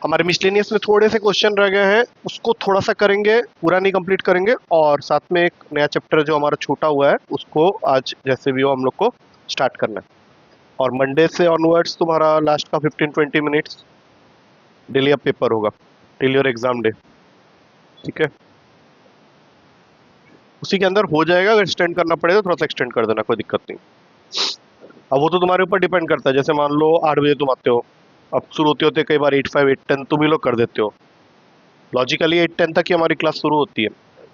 हमारे मिसलेनियस में थोड़े से क्वेश्चन रह गए हैं, उसको थोड़ा सा करेंगे, पूरा नहीं कंप्लीट करेंगे, और साथ में एक नया चैप्टर जो हमारा छूटा हुआ है उसको आज जैसे भी हो हम लोग को स्टार्ट करना है। और मंडे से ऑनवर्ड्स तुम्हारा लास्ट का 15-20 मिनट्स डेली अब पेपर होगा टिल योर एग्जाम डे, ठीक है। उसी के अंदर हो जाएगा, अगर एक्सटेंड करना पड़ेगा थोड़ा सा एक्सटेंड कर देना, कोई दिक्कत नहीं। अब वो तो तुम्हारे ऊपर डिपेंड करता है, जैसे मान लो 8 बजे तुम आते हो, अब शुरू होते होते कई बार 8:05 8:10 तुम ही लोग कर देते हो। लॉजिकली 8:10 तक ही हमारी क्लास शुरू होती है,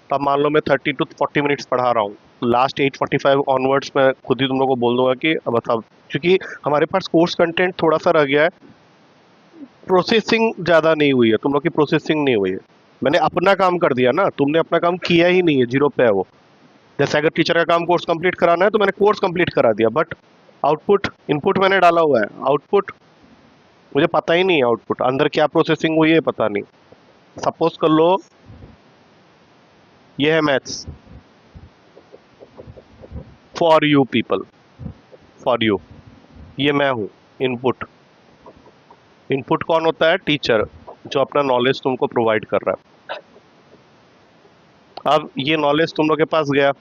तब मान लो मैं 30 to 40 मिनट्स पढ़ा रहा हूँ, लास्ट 8:45 ऑनवर्ड्स मैं खुद ही तुम लोग को बोल दूंगा कि अब बताओ, क्योंकि हमारे पास कोर्स कंटेंट थोड़ा सा रह गया है, प्रोसेसिंग ज़्यादा नहीं हुई है, तुम लोग की प्रोसेसिंग नहीं हुई है। मैंने अपना काम कर दिया ना, तुमने अपना काम किया ही नहीं है, जीरो पे है वो। जैसे अगर टीचर का काम कोर्स कंप्लीट कराना है तो मैंने कोर्स कंप्लीट करा दिया, बट आउटपुट इनपुट मैंने डाला हुआ है, आउटपुट मुझे पता ही नहीं है, आउटपुट अंदर क्या प्रोसेसिंग हुई है पता नहीं। सपोज कर लो ये है maths for you people, for you, ये मैं हूं इनपुट। इनपुट कौन होता है? टीचर, जो अपना नॉलेज तुमको प्रोवाइड कर रहा है। अब ये नॉलेज तुम लोग के पास गया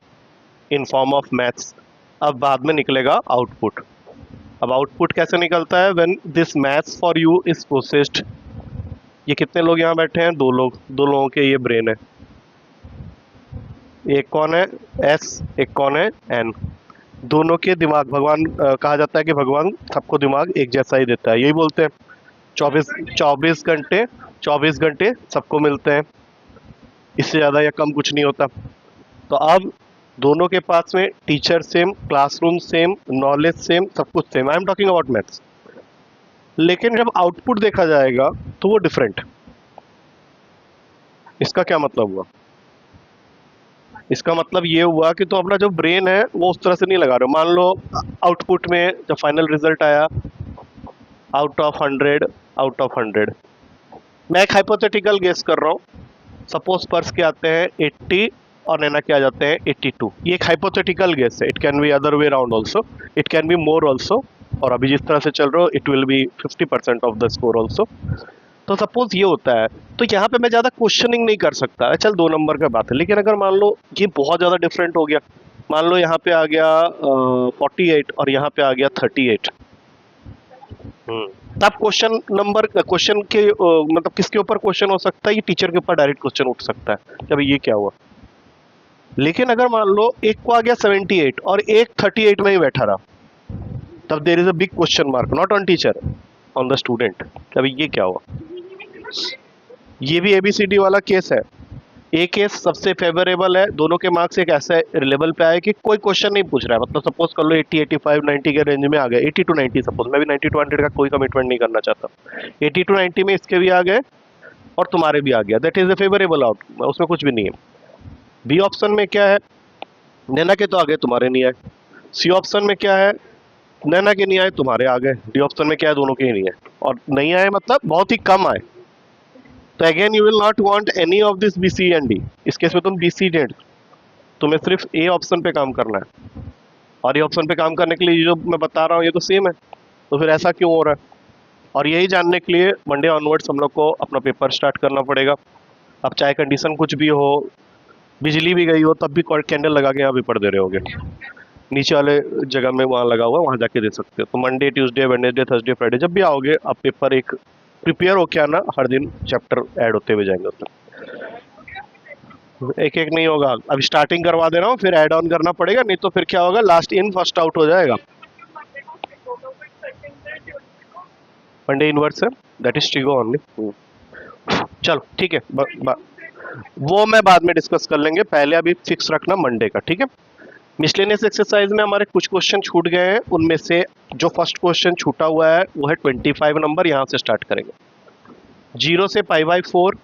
इन फॉर्म ऑफ मैथ्स, अब बाद में निकलेगा आउटपुट। अब आउटपुट कैसे निकलता है? When this maths for you is processed. ये कितने लोग यहाँ बैठे हैं? 2 लोग, 2 लोगों के ये ब्रेन है। एक कौन है? एस, एक कौन है? एन। दोनों के दिमाग, भगवान कहा जाता है कि भगवान सबको दिमाग एक जैसा ही देता है, यही बोलते हैं। 24 घंटे सबको मिलते हैं, इससे ज़्यादा या कम कुछ नहीं होता। तो अब दोनों के पास में teacher same, classroom same, knowledge same, सब कुछ same. I am talking about maths. लेकिन जब आउटपुट देखा जाएगा तो वो डिफरेंट। इसका क्या मतलब हुआ? इसका मतलब ये हुआ कि तुम अपना जो ब्रेन है वो उस तरह से नहीं लगा रहे हो। मान लो आउटपुट में जब फाइनल रिजल्ट आया आउट ऑफ 100, मैं एक हाइपोथेटिकल गेस कर रहा हूँ। सपोज पर्स के आते हैं 80 और नैना के आ जाते हैं 82। ये एक हाइपोथेटिकल गेस है, it can be other way around also, it can be more also, और अभी जिस तरह से चल रहे हो it will be 50% of the score also. तो सपोज ये होता है, तो यहाँ पे मैं ज़्यादा क्वेश्चनिंग नहीं कर सकता, चल 2 नंबर का बात है। लेकिन अगर मान लो ये बहुत ज़्यादा डिफरेंट हो गया, मान लो यहाँ पे आ गया 48 और यहाँ पे आ गया 38, तब क्वेश्चन के मतलब किसके ऊपर क्वेश्चन हो सकता है? ये टीचर के ऊपर डायरेक्ट क्वेश्चन उठ सकता है कि अभी ये क्या हुआ। लेकिन अगर मान लो एक को आ गया 78 और एक 38 में ही बैठा रहा, तब there is a big question mark, not on teacher, on the student, अभी ये क्या हुआ। ये भी ABCD वाला केस है। एक केस सबसे फेवरेबल है, दोनों के मार्क्स एक ऐसे लेवल पे आए कि कोई क्वेश्चन नहीं पूछ रहा है। मतलब सपोज कर लो 80, 85, 90 के रेंज में आ गए, 80 to 90 सपोज, मैं भी 90 to 100 का कोई कमिटमेंट नहीं करना चाहता। 80 to 90 में इसके भी आ गए और तुम्हारे भी आ गया, that is a favourable out, उसमें कुछ भी नहीं है। बी ऑप्शन में क्या है? नैना के तो आ गए, तुम्हारे नहीं आए। सी ऑप्शन में क्या है? नैना के नहीं आए, तुम्हारे आ गए। डी ऑप्शन में क्या है? दोनों के ही नहीं है, और नहीं आए मतलब बहुत ही कम आए। तो again you will not want any of this B C and D. इस केस में तुम बी सी डी, तुम्हें सिर्फ ए ऑप्शन पे काम करना है, और ये ऑप्शन पे काम करने के लिए जो मैं बता रहा हूँ ये तो सेम है, तो फिर ऐसा क्यों हो रहा है? और यही जानने के लिए मंडे ऑनवर्ड्स हम लोग को अपना पेपर स्टार्ट करना पड़ेगा। अब चाहे कंडीशन कुछ भी हो, बिजली भी गई हो, तब भी कैंडल लगा के यहाँ पेपर दे रहे होगे, नीचे वाले जगह में वहाँ लगा हुआ है, वहाँ जाके दे सकते हो। तो Monday, Tuesday, Wednesday, Thursday, Friday जब भी आओगे आप पेपर एक प्रिपेयर होके आना, हर दिन चैप्टर ऐड होते हुए जाएंगे उसमें, एक एक नहीं होगा। अब स्टार्टिंग करवा दे रहा हूँ, फिर ऐड ऑन करना पड़ेगा, नहीं तो फिर क्या होगा, लास्ट इन फर्स्ट आउट हो जाएगा। मंडे इनवर्स है, दैट इज ट्रिगो ओनली। चलो ठीक है, वो मैं बाद में डिस्कस कर लेंगे, पहले अभी फिक्स रखना मंडे का, ठीक है। मिसलेनियस एक्सरसाइज में हमारे कुछ क्वेश्चन छूट गए हैं, उनमें से जो फर्स्ट क्वेश्चन छूटा हुआ है वो है 25 नंबर, यहाँ से स्टार्ट करेंगे। 0 से π/4,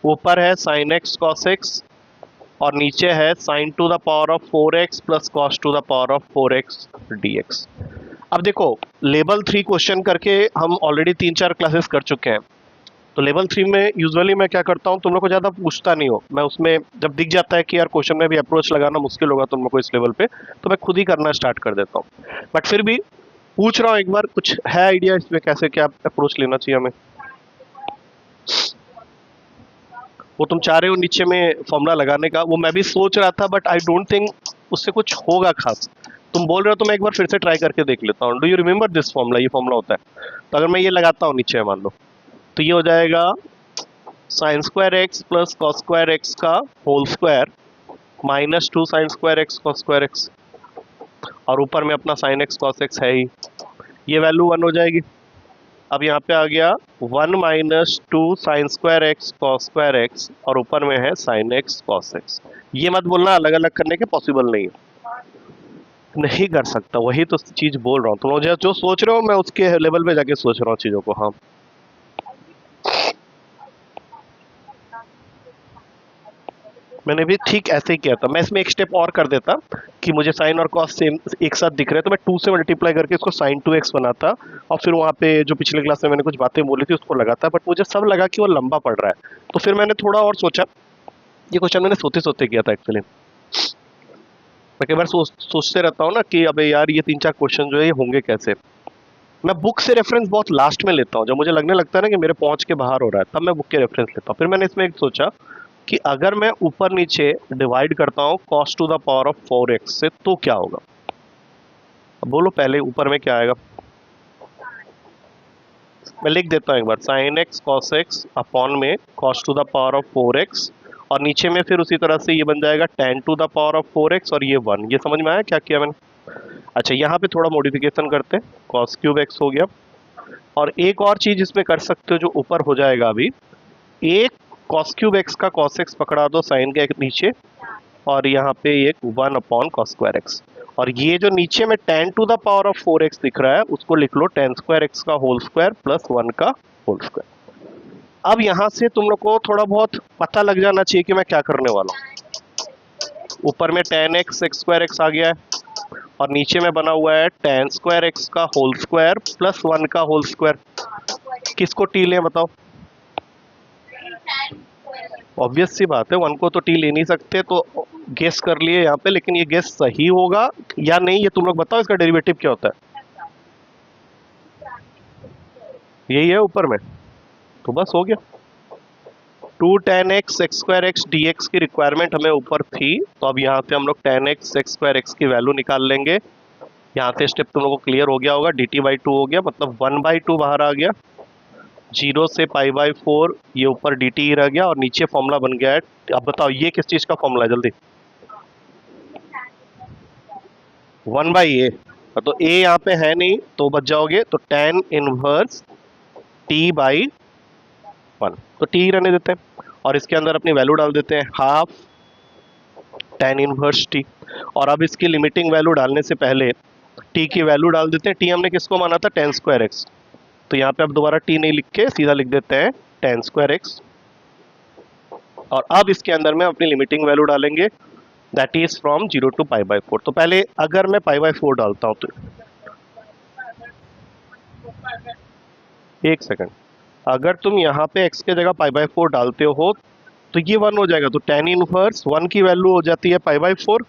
ऊपर है sin x cos x और नीचे है sin to the power of 4x plus cos to the power of 4x dx। अब देखो, लेवल 3 क्वेश्चन करके हम ऑलरेडी 3-4 क्लासेस कर चुके हैं। तो लेवल 3 में यूजुअली मैं क्या करता हूँ, तुम लोग को ज़्यादा पूछता नहीं हो, मैं उसमें जब दिख जाता है कि यार क्वेश्चन में भी अप्रोच लगाना मुश्किल होगा तुम लोग को इस लेवल पे, तो मैं खुद ही करना स्टार्ट कर देता हूँ। बट फिर भी पूछ रहा हूँ एक बार, कुछ है आइडिया इसमें कैसे क्या अप्रोच लेना चाहिए हमें? वो तुम चाह रहे हो नीचे में फॉर्मूला लगाने का, वो मैं भी सोच रहा था, बट आई डोंट थिंक उससे कुछ होगा खास। तुम बोल रहे हो तो मैं एक बार फिर से ट्राई करके देख लेता हूँ। Do you remember this formula? ये फॉर्मूला होता है, तो अगर मैं ये लगाता हूँ नीचे मान लो, तो ये हो जाएगा sine square x plus cos square x का whole square minus 2 sine square x cos square x, और ऊपर में अपना साइन एक्स कॉस एक्स है ही, ये वैल्यू 1 हो जाएगी। अब यहाँ पे आ गया 1 minus 2 sine square x cos square x, और ऊपर में है साइन एक्स कॉस एक्स। ये मत बोलना अलग अलग करने के पॉसिबल नहीं है, नहीं कर सकता, वही तो चीज बोल रहा हूँ। तुम मुझे जो सोच रहे हो मैं उसके लेवल पे जाके सोच रहा हूँ चीजों को। हाँ, मैंने भी ठीक ऐसे ही किया था। मैं इसमें एक स्टेप और कर देता कि मुझे साइन और कॉस सेम एक साथ दिख रहे हैं, तो मैं 2 से मल्टीप्लाई करके इसको साइन 2x बनाता, और फिर वहाँ पे जो पिछले क्लास में मैंने कुछ बातें बोली थी उसको लगाता, बट मुझे सब लगा कि वो लंबा पड़ रहा है। तो फिर मैंने थोड़ा और सोचा। ये क्वेश्चन मैंने सोते सोते किया था एक्चुअली। मैं कई बार सोचते रहता हूँ ना कि अबे यार ये 3-4 क्वेश्चन जो है ये होंगे कैसे। मैं बुक से रेफरेंस बहुत लास्ट में लेता हूँ, जब मुझे लगने लगता है ना कि मेरे पहुंच के बाहर हो रहा है, तब मैं बुक के रेफरेंस लेता हूँ। फिर मैंने इसमें एक सोचा कि अगर मैं ऊपर नीचे डिवाइड करता हूँ cos to the power of 4x से, तो क्या होगा? अब बोलो पहले ऊपर में क्या आएगा। मैं लिख देता हूँ एक बार, sine x cos x upon में cos to the power of 4x, और नीचे में फिर उसी तरह से ये बन जाएगा tan to the power of 4x, और ये 1। ये समझ में आया क्या किया मैंने? अच्छा, यहाँ पे थोड़ा मॉडिफिकेशन करते हैं, cos क्यूब x हो गया। और एक और चीज इसमें कर सकते हो जो ऊपर हो जाएगा अभी, एक cos क्यूब x का cos x पकड़ा दो साइन के नीचे, और यहाँ पे एक 1 अपॉन कॉस स्क्वायर एक्स, और ये जो नीचे में tan to the power of 4x दिख रहा है उसको लिख लो tan स्क्वायर एक्स का होल स्क्वायर प्लस 1 का होल स्क्वायर। अब यहाँ से तुम लोग को थोड़ा बहुत पता लग जाना चाहिए कि मैं क्या करने वाला हूँ। ऊपर में tan x x square x आ गया है, और नीचे में बना हुआ है tan स्क्वायर एक्स का होल स्क्वायर प्लस 1 का होल स्क्वायर। किसको टी लें बताओ? ऑब्वियस सी बात है, 1 को तो टी ले नहीं सकते, तो गेस कर लिए यहाँ पे, लेकिन ये गेस सही होगा या नहीं ये तुम लोग बताओ। इसका डेरिवेटिव क्या होता है? यही है ऊपर में, तो बस हो गया। 2 tan x x square x D x की रिक्वायरमेंट हमें ऊपर थी, तो अब यहाँ से हम लोग tan x x square x की वैल्यू निकाल लेंगे। यहाँ से स्टेप तुम लोगों को क्लियर हो गया होगा, dt/2 हो गया, मतलब 1/2 बाहर आ गया, 0 से π/4 ये ऊपर dt ही रह गया, और नीचे फॉर्मूला बन गया है। अब बताओ ये किस चीज का फॉर्मूला है जल्दी? 1/a। तो a यहाँ पे है नहीं तो बच जाओगे, तो tan इनवर्स t/1, तो t ही रहने देते हैं, और इसके अंदर अपनी वैल्यू डाल देते हैं, हाफ tan इनवर्स t। और अब इसकी लिमिटिंग वैल्यू डालने से पहले t की वैल्यू डाल देते हैं। t हमने किसको माना था? tan स्क्वायर एक्स, तो यहाँ पे अब दोबारा t नहीं लिख के सीधा लिख देते हैं tan स्क्वायर एक्स, और अब इसके अंदर में अपनी लिमिटिंग वैल्यू डालेंगे, दैट इज फ्रॉम 0 टू π/4। तो पहले अगर मैं π/4 डालता हूँ तो एक सेकंड, अगर तुम यहाँ पे x के जगह π/4 डालते हो तो ये 1 हो जाएगा, तो tan इनवर्स 1 की वैल्यू हो जाती है π/4,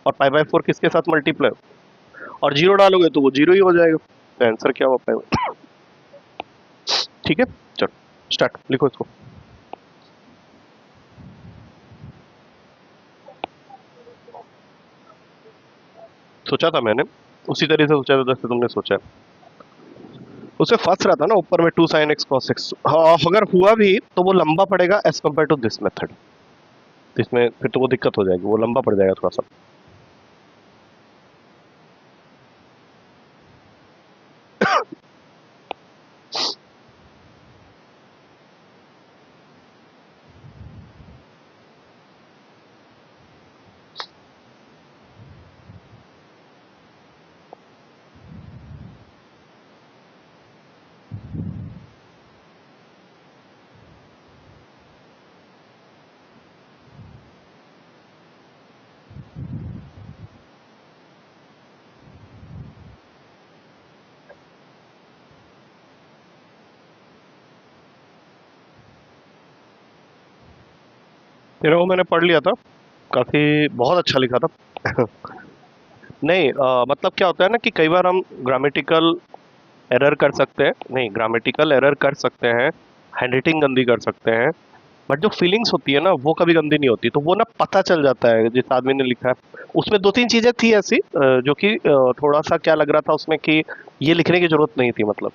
और π/4 किसके साथ मल्टीप्लाई, और 0 डालोगे तो वो 0 ही हो जाएगा। तो आंसर क्या होगा? ठीक है, चलो स्टार्ट, लिखो इसको। सोचा था मैंने, उसी तरीके से सोचा था जैसे तुमने सोचा है। उसे फंस रहा था ना ऊपर में 2 sin x cos x। हाँ, अगर हुआ भी तो वो लंबा पड़ेगा as compared to this method, इसमें फिर तो वो दिक्कत हो जाएगी, वो लंबा पड़ जाएगा थोड़ा सा। फिर वो मैंने पढ़ लिया था, काफी बहुत अच्छा लिखा था। नहीं मतलब क्या होता है ना कि कई बार हम ग्रामेटिकल एरर कर सकते हैं, नहीं ग्रामेटिकल एरर कर सकते हैं, हैंडराइटिंग गंदी कर सकते हैं, बट जो फीलिंग्स होती है ना वो कभी गंदी नहीं होती, तो वो ना पता चल जाता है जिस आदमी ने लिखा है। उसमें दो तीन चीजें थी ऐसी जो कि थोड़ा सा क्या लग रहा था उसमें कि ये लिखने की जरूरत नहीं थी, मतलब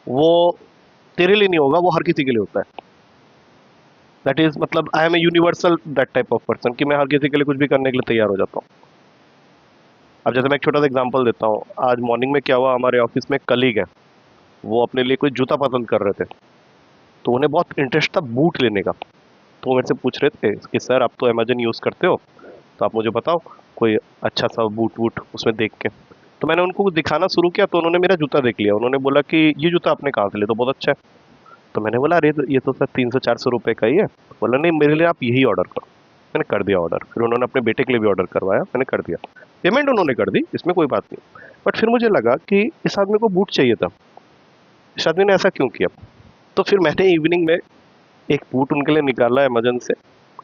वो तेरे लिए नहीं होगा, वो हर किसी के लिए होता है। दैट इज मतलब I am a universal that type of person कि मैं हर किसी के लिए कुछ भी करने के लिए तैयार हो जाता हूँ। अब जैसे मैं एक छोटा सा एग्जांपल देता हूँ, आज मॉर्निंग में क्या हुआ, हमारे ऑफिस में एक कलीग है, वो अपने लिए कोई जूता पसंद कर रहे थे, तो उन्हें बहुत इंटरेस्ट था बूट लेने का। तो वो मेरे से पूछ रहे थे कि सर आप तो अमेजन यूज़ करते हो, तो आप मुझे बताओ कोई अच्छा सा बूट वूट उसमें देख के। तो मैंने उनको दिखाना शुरू किया, तो उन्होंने मेरा जूता देख लिया, उन्होंने बोला कि ये जूता आपने कहाँ से लिया, तो बहुत अच्छा है। तो मैंने बोला अरे ये तो सर 300-400 रुपये का ही है। बोला नहीं मेरे लिए आप यही ऑर्डर करो। मैंने कर दिया ऑर्डर, फिर उन्होंने अपने बेटे के लिए भी ऑर्डर करवाया, मैंने कर दिया, पेमेंट उन्होंने कर दी, इसमें कोई बात नहीं। बट फिर मुझे लगा कि इस आदमी को बूट चाहिए था, इस आदमी ने ऐसा क्यों किया। तो फिर मैंने इवनिंग में एक बूट उनके लिए निकाला अमेजन से,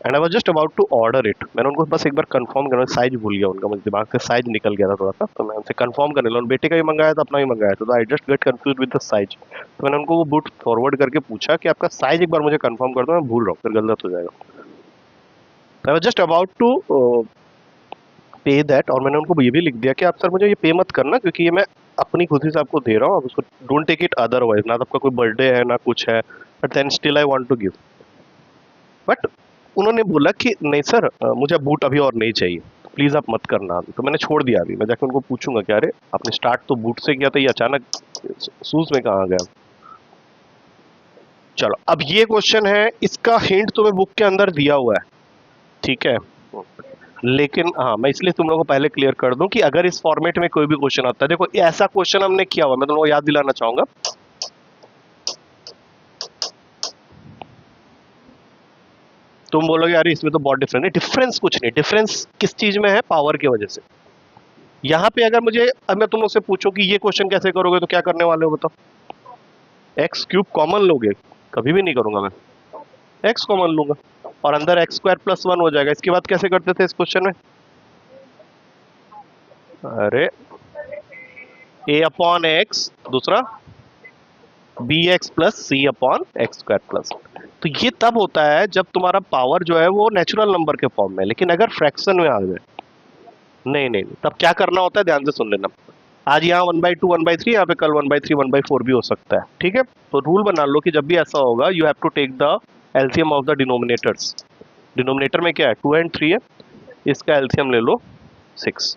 and I was just about to order it. मैंने उनको बस एक बार कंफर्म करना, साइज भूल गया उनका, मुझे दिमाग से साइज निकल गया था थोड़ा सा, तो मैं उनसे कंफर्म करने लगा, बेटे का भी मंगाया था अपना भी मंगाया था, तो I just get confuse with the size. तो मैंने उनको वो बूट फॉरवर्ड करके पूछा कि आपका साइज एक बार मुझे कंफर्म कर दो, मैं भूल रहा हूँ फिर गलत हो जाएगा। I was just about to pay that, और मैंने उनको ये भी लिख दिया कि आप सर मुझे ये पे मत करना, क्योंकि ये मैं अपनी खुशी से आपको दे रहा हूँ, आप उसको डोंट टेक इट अदरवाइज, ना तो आपका कोई बर्थडे है ना कुछ है, but then still I want to give. But उन्होंने बोला कि नहीं सर मुझे बूट अभी और नहीं चाहिए, प्लीज़ आप मत करना अभी। तो मैंने छोड़ दिया, अभी मैं जाकर उनको पूछूंगा कि अरे आपने स्टार्ट तो बूट से किया था, ये अचानक शूज में कहाँ आ गया। चलो अब ये क्वेश्चन है, इसका हिंट तुम्हें बुक के अंदर दिया हुआ है, ठीक है, लेकिन हाँ मैं इसलिए तुम लोगों को पहले क्लियर कर दूं कि अगर इस फॉर्मेट में कोई भी क्वेश्चन आता है, देखो ऐसा क्वेश्चन हमने किया हुआ, मैं तुम लोगों को याद दिलाना चाहूंगा। तुम बोलोगे अरे इसमें तो बहुत डिफरेंस है, डिफरेंस कुछ नहीं, डिफरेंस किस चीज में है, पावर की वजह से। यहाँ पे अगर मुझे, अब मैं तुम लोग से पूछूं कि ये क्वेश्चन कैसे करोगे, तो क्या करने वाले हो बताओ। एक्स क्यूब कॉमन लोगे, कभी भी नहीं करूंगा मैं, एक्स कॉमन लूंगा और अंदर एक्स स्क्वायर प्लस वन हो जाएगा। इसके बाद कैसे करते थे इस क्वेश्चन में, अरे ए अपॉन एक्स, दूसरा बी एक्स प्लस सी अपॉन एक्स स्क्वायर प्लस। तो ये तब होता है जब तुम्हारा पावर जो है वो नेचुरल नंबर के फॉर्म में, लेकिन अगर फ्रैक्शन में आ जाए, नहीं नहीं नहीं, तब क्या करना होता है, ध्यान से सुन लेना। आज यहाँ 1/2 1/3, यहाँ पे कल 1/3 1/4 भी हो सकता है, ठीक है। तो रूल बना लो कि जब भी ऐसा होगा you have to take the LCM of the denominators. Denominator में क्या है, 2 एंड 3 है, इसका एलसीएम ले लो 6।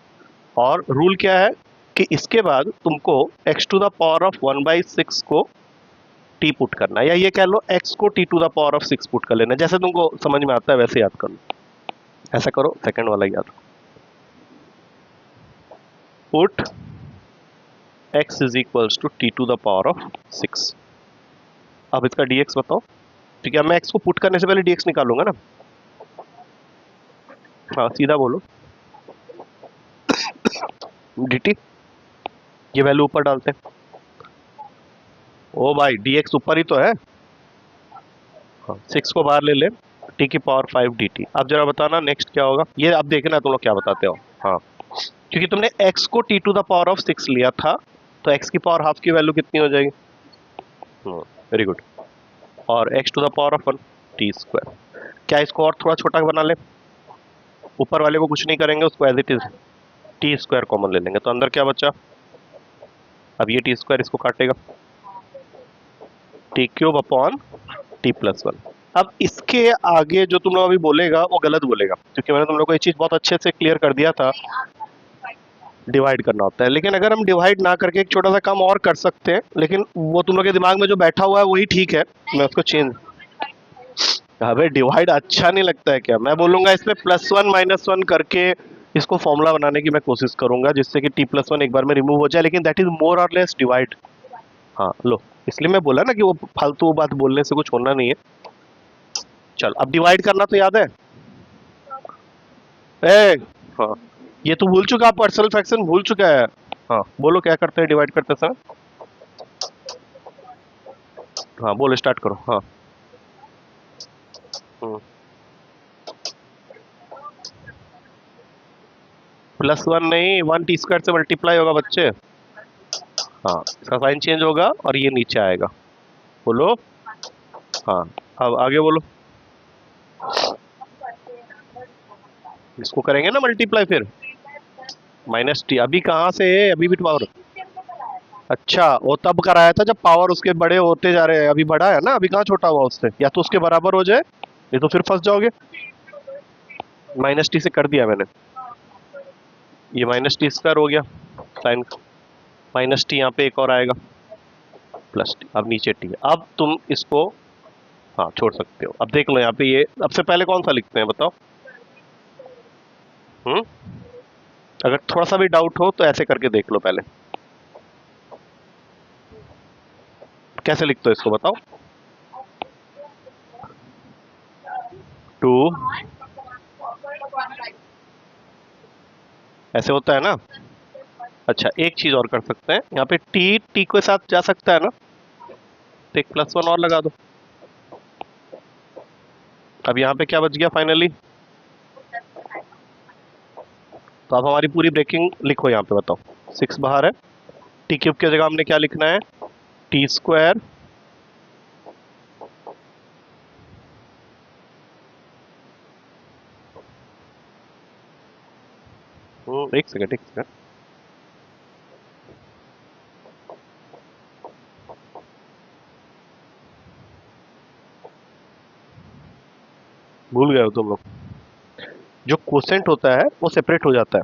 और रूल क्या है कि इसके बाद तुमको x to the power of 1/6 को टी पुट करना है, या ये कह लो x को t to the power of 6 put कर लेना, जैसे तुमको समझ में आता है वैसे याद कर लो। ऐसा करो, सेकंड वाला याद, put x is equals to t to the power of 6। अब इसका dx बताओ, ठीक है, मैं x को पुट करने से पहले dx निकालूंगा ना। हाँ सीधा बोलो, dt, ये वैल्यू ऊपर डालते हैं। ओ भाई dx ऊपर ही तो है, हाँ 6 को बाहर ले ले, t की पावर 5 dt। अब जरा बताना नेक्स्ट क्या होगा, ये अब देखना तुम लोग क्या बताते हो। हाँ क्योंकि तुमने x को t to the power of 6 लिया था, तो x की पावर हाफ की वैल्यू कितनी हो जाएगी, वेरी गुड, और x to the power of 1 T square. क्या इसको और थोड़ा छोटा बना ले, ऊपर वाले को कुछ नहीं करेंगे, उसको as it is T square common ले लेंगे, तो अंदर क्या बचा, अब ये टी स्क्वायर इसको काटेगा, T cube upon T plus one. अब इसके आगे जो तुम लोग अभी बोलेगा वो गलत बोलेगा, क्योंकि मैंने तुम लोग को ये चीज बहुत अच्छे से क्लियर कर दिया था, डिवाइड करना होता है। लेकिन अगर हम डिवाइड ना करके एक छोटा सा काम और कर सकते हैं, लेकिन वो तुम लोग के दिमाग में जो बैठा हुआ है वही ठीक है, मैं उसको चेंज, अबे डिवाइड अच्छा नहीं लगता है क्या, मैं बोलूंगा इसमें +1 - 1 करके इसको फॉर्मूला बनाने की मैं कोशिश करूंगा, जिससे कि t+1 एक बार में रिमूव हो जाए, लेकिन दैट इज मोर और लेस डिवाइड। हाँ लो, इसलिए मैं बोला ना कि वो फालतू बात बोलने से कुछ होना नहीं है। चल अब डिवाइड करना तो याद है, ए हाँ, ये तो भूल चुका, पर्सनल फ्रैक्शन भूल चुका है। हाँ बोलो क्या करते हैं डिवाइड करते समय, हाँ बोलो स्टार्ट करो, हाँ। हम्म, +1 नहीं, 1t² से मल्टीप्लाई होगा बच्चे। हाँ, इसका साइन चेंज होगा और ये नीचे आएगा। बोलो। हाँ, अब आगे बोलो। इसको करेंगे ना मल्टीप्लाई फिर। -t अभी कहाँ से है, अभी भी पावर। अच्छा, वो तब कराया था जब पावर उसके बड़े होते जा रहे हैं, अभी बड़ा है ना, अभी कहाँ छोटा हुआ उससे। या तो उसके बराबर हो जाए, ये तो फिर फंस जाओगे। -t से कर दिया मैंने, ये -t² हो गया साइन। -t यहाँ पे एक और आएगा, +t, अब नीचे t है। अब तुम इसको हाँ छोड़ सकते हो। अब देख लो यहाँ पे, ये अब से पहले कौन सा लिखते हैं बताओ। अगर थोड़ा सा भी डाउट हो तो ऐसे करके देख लो पहले, कैसे लिखते हो इसको बताओ। 2 ऐसे होता है ना। अच्छा, एक चीज और कर सकते हैं, यहाँ पे टी के साथ जा सकता है ना, तो एक +1 और लगा दो। अब यहाँ पे क्या बच गया फाइनली, तो अब हमारी पूरी ब्रेकिंग लिखो यहाँ पे, बताओ। 6 बाहर है, t³ की जगह हमने क्या लिखना है, t²। एक सेकंड। भूल गए हो तुम लोग, जो कोसेंट होता है वो सेपरेट हो जाता है,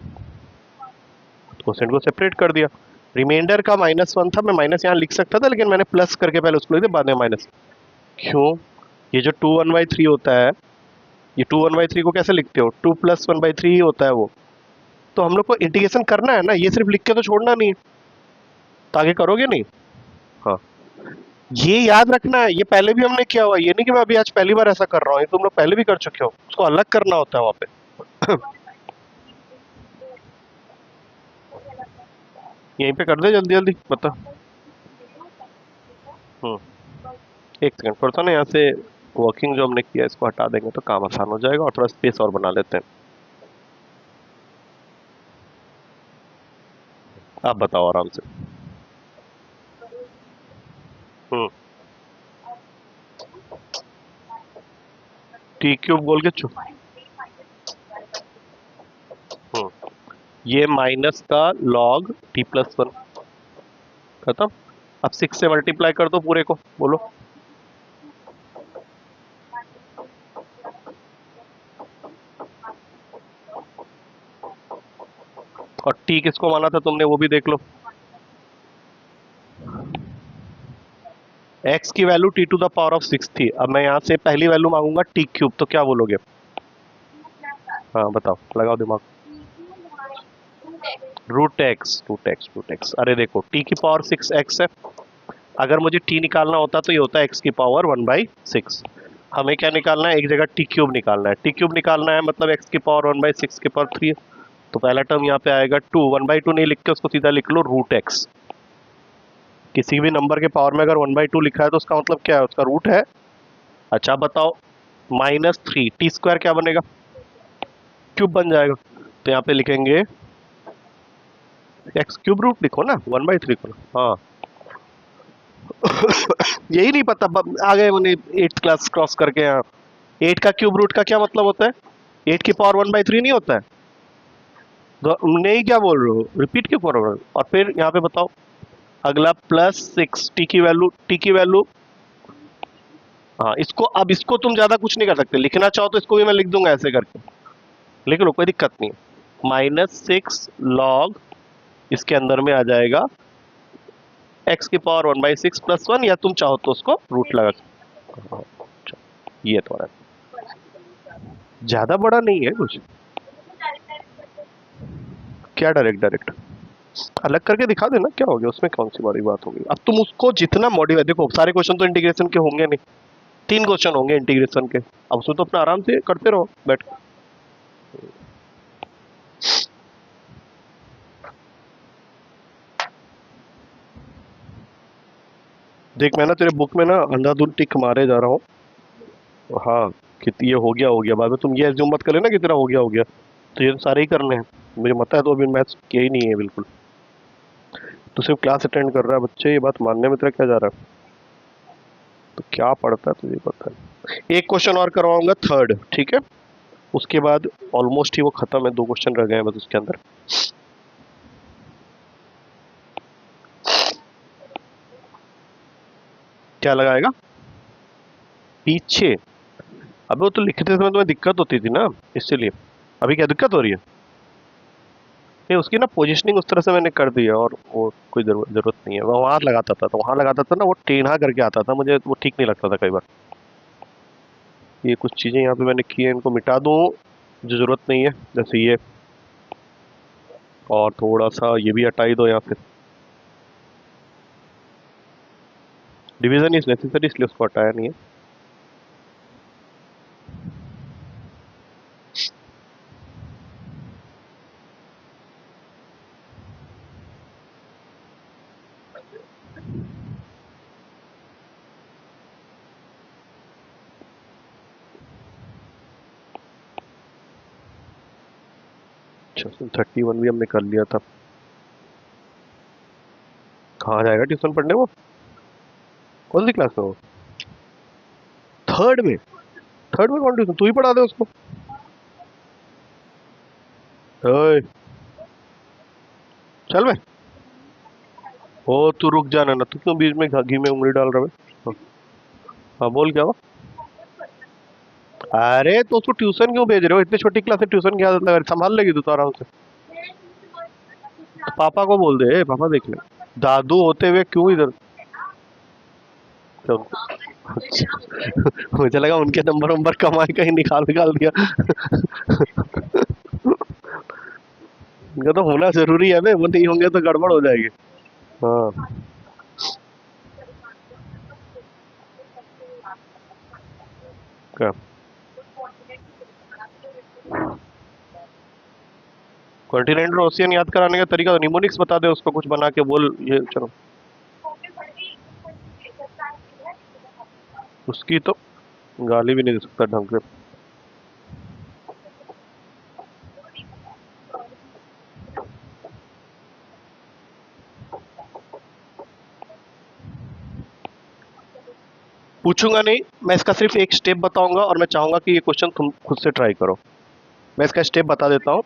कोसेंट को सेपरेट कर दिया। रिमाइंडर का -1 था, मैं माइनस यहाँ लिख सकता था, लेकिन मैंने प्लस करके पहले उसको लिख दिया, बाद में माइनस। क्यों, ये जो 2 1/3 होता है, ये 2 1/3 को कैसे लिखते हो, 2 + 1/3 ही होता है वो। तो हम लोग को इंटीग्रेशन करना है ना, ये सिर्फ लिख के तो छोड़ना नहीं है, तो आगे करोगे नहीं। हाँ, ये याद रखना है, ये पहले भी हमने किया हुआ है, ये नहीं कि मैं अभी आज पहली बार ऐसा कर रहा हूँ, ये तुम लोग पहले भी कर चुके हो, उसको अलग करना होता है वहां पे। यहीं पे कर दे जल्दी जल्दी, बता। हम्म एक सेकंड, थोड़ा सा ना यहाँ से वर्किंग जो हमने किया इसको हटा देंगे तो काम आसान हो जाएगा, और थोड़ा स्पेस और बना लेते हैं। आप बताओ आराम से। हम्म t³ बोल के चुप। हम्म ये माइनस का log t+1 खत्म। अब 6 से मल्टीप्लाई कर दो पूरे को, बोलो। और t किसको माना था तुमने, वो भी देख लो। x की वैल्यू t⁶ थी, अब मैं यहाँ से पहली वैल्यू मांगूंगा t³, तो क्या बोलोगे। हाँ बताओ, लगाओ दिमाग। √x। अरे देखो t⁶x है, अगर मुझे t निकालना होता तो ये होता है x⁴1/6। हमें क्या निकालना है, एक जगह t³ निकालना है, t³ निकालना है मतलब x⁴1/6 है। तो पहला टर्म यहाँ पे आएगा 2, 1/2 नहीं लिख के उसको सीधा लिख लो √x। किसी भी नंबर के पावर में अगर 1/2 लिखा है तो उसका मतलब क्या है, उसका रूट है। अच्छा बताओ, -3 t² क्या बनेगा, क्यूब बन जाएगा, तो यहाँ पे लिखेंगे x³ रूट लिखो ना, 1/3 करो। हाँ, यही नहीं पता, आ गए उन्हें 8th क्लास क्रॉस करके यहाँ। 8 का क्यूब रूट का क्या मतलब होता है, 8 की पावर 1/3 नहीं होता है, तो नहीं क्या बोल रहे हो, रिपीट क्यों कर रहे हो। और फिर यहाँ पे बताओ अगला +6, टी की वैल्यू। हाँ, इसको अब इसको तुम ज्यादा कुछ नहीं कर सकते, लिखना चाहो तो इसको भी मैं लिख दूंगा ऐसे करके, लिख लो कोई दिक्कत नहीं है। -6 log, इसके अंदर में आ जाएगा x⁴1/6 + 1, या तुम चाहो तो उसको रूट लगा सकते हो। ये थोड़ा ज्यादा बड़ा नहीं है कुछ। क्या डायरेक्ट डायरेक्ट अलग करके दिखा देना, क्या हो गया उसमें, कौन सी बड़ी बात होगी। अब तुम उसको जितना मॉडिफाई, देखो सारे क्वेश्चन तो इंटीग्रेशन के होंगे नहीं, 3 क्वेश्चन होंगे इंटीग्रेशन के, अब उसमें तो अपना आराम से करते रहो बैठ के। देख, मैं ना तेरे बुक में ना अंधाधुंध टिक मारे जा रहा हूँ। हाँ, कि ये हो गया, बाद में तुम ये एज्यूम मत कर लेना कि तेरा हो गया, तो ये तो सारे ही करने हैं। मुझे पता है तो अभी मैथ्स किया ही नहीं है बिल्कुल। तो सिर्फ क्लास अटेंड कर रहा है बच्चे, ये बात मानने में तेरा क्या जा रहा है? तो क्या पढ़ता है तुझे पता है। एक क्वेश्चन और करवाऊंगा थर्ड, ठीक है? उसके बाद ऑलमोस्ट ही वो खत्म है, 2 क्वेश्चन रह गए हैं बस उसके अंदर। क्या लगाएगा पीछे? अबे वो तो लिखते समय तुम्हें दिक्कत होती थी ना, इसलिए। अभी क्या दिक्कत हो रही है? नहीं, उसकी ना पोजीशनिंग उस तरह से मैंने कर दी है, और वो कोई जरूरत नहीं है। मैं वहां लगाता था, तो वहां लगाता था ना, वो टेढ़ा करके आता था, मुझे वो ठीक नहीं लगता था कई बार। ये कुछ चीजें यहाँ पे मैंने की है, इनको मिटा दूं जो जरूरत नहीं है, जैसे ये। और थोड़ा सा ये भी हटा ही दो, या फिर डिवीजन इज नेसेसरी इसलिए उसको हटाया नहीं है। अच्छा, 31 भी हमने कर लिया था। कहाँ जाएगा ट्यूशन पढ़ने वो? कौन सी क्लास में वो? थर्ड में? थर्ड में कौन ट्यूशन? तू ही पढ़ा दे उसको। ओए, चल बे। ओ तू रुक जाना ना, तू क्यों बीच में घी में उंगली डाल रहा है? हाँ हाँ, बोल क्या हुआ? अरे तो उसको ट्यूशन क्यों भेज रहे हो? इतनी छोटी क्लास से ट्यूशन की आदत लगा रही, संभाल लेगी तू तो आराम से। तो पापा को बोल दे, पापा देख ले। दादू होते हुए क्यों इधर? चल। मुझे लगा उनके नंबर वंबर कमाए कहीं निकाल निकाल दिया। इनका तो होना जरूरी है बे, वो नहीं होंगे तो गड़बड़ हो जाएगी। हाँ। क्या? कॉन्टिनेंटल ओशियन याद कराने का तरीका तो निमोनिक्स बता दे उसको, कुछ बना के बोल ये, चलो। उसकी तो गाली भी नहीं दे सकता ढंग से। पूछूंगा नहीं, मैं इसका सिर्फ एक स्टेप बताऊंगा, और मैं चाहूंगा कि ये क्वेश्चन तुम खुद से ट्राई करो। मैं इसका स्टेप बता देता हूँ।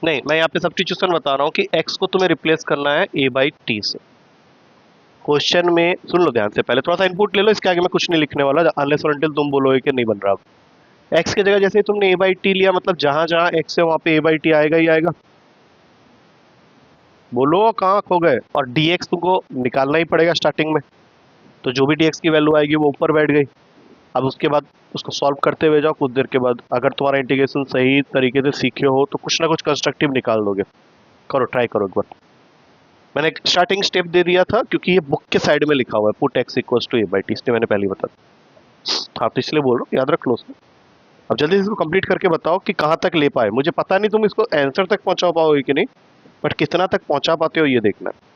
नहीं, मैं यहाँ पे सब्स्टिट्यूशन बता रहा हूँ कि एक्स को तुम्हें रिप्लेस करना है ए बाई टी से। क्वेश्चन में सुन लो ध्यान से, पहले थोड़ा सा इनपुट ले लो, इसके आगे मैं कुछ नहीं लिखने वाला, अनलेस और अनटिल तुम बोलोगे कि नहीं बन रहा। एक्स की जगह जैसे ही तुमने ए बाई टी लिया, मतलब जहां जहां एक्स है वहां पे ए बाई टी आएगा ही आएगा। बोलो कहाँ खो गए? और dx तुमको निकालना ही पड़ेगा स्टार्टिंग में। तो जो भी dx की वैल्यू आएगी वो ऊपर बैठ गई। अब उसके बाद उसको सॉल्व करते हुए जाओ, कुछ देर के बाद अगर तुम्हारा इंटीग्रेशन सही तरीके से सीखे हो तो कुछ ना कुछ कंस्ट्रक्टिव निकाल दोगे। करो, ट्राई करो एक बार। मैंने एक स्टार्टिंग स्टेप दे दिया था क्योंकि ये बुक के साइड में लिखा हुआ है, put X equals to A by T, इसलिए मैंने पहले ही बता दिया। हाँ, तो इसलिए बोल रहा हूँ, याद रख लो उसको। अब जल्दी से इसको कंप्लीट करके बताओ कि कहाँ तक ले पाए। मुझे पता नहीं तुम इसको आंसर तक पहुंचा पाओगे कि नहीं, बट कितना तक पहुंचा पाते हो ये देखना है।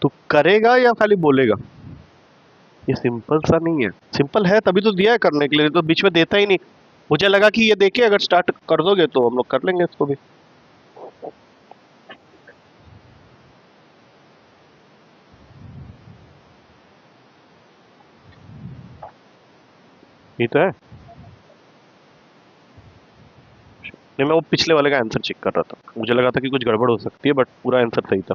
तू करेगा या खाली बोलेगा? ये सिंपल सा नहीं है। सिंपल है तभी तो दिया है करने के लिए, तो बीच में देता ही नहीं। मुझे लगा कि ये देखे अगर स्टार्ट कर दोगे तो हम लोग कर लेंगे इसको भी। ये तो है। नहीं, मैं वो पिछले वाले का आंसर चेक कर रहा था, मुझे लगा था कि कुछ गड़बड़ हो सकती है, बट पूरा आंसर सही था।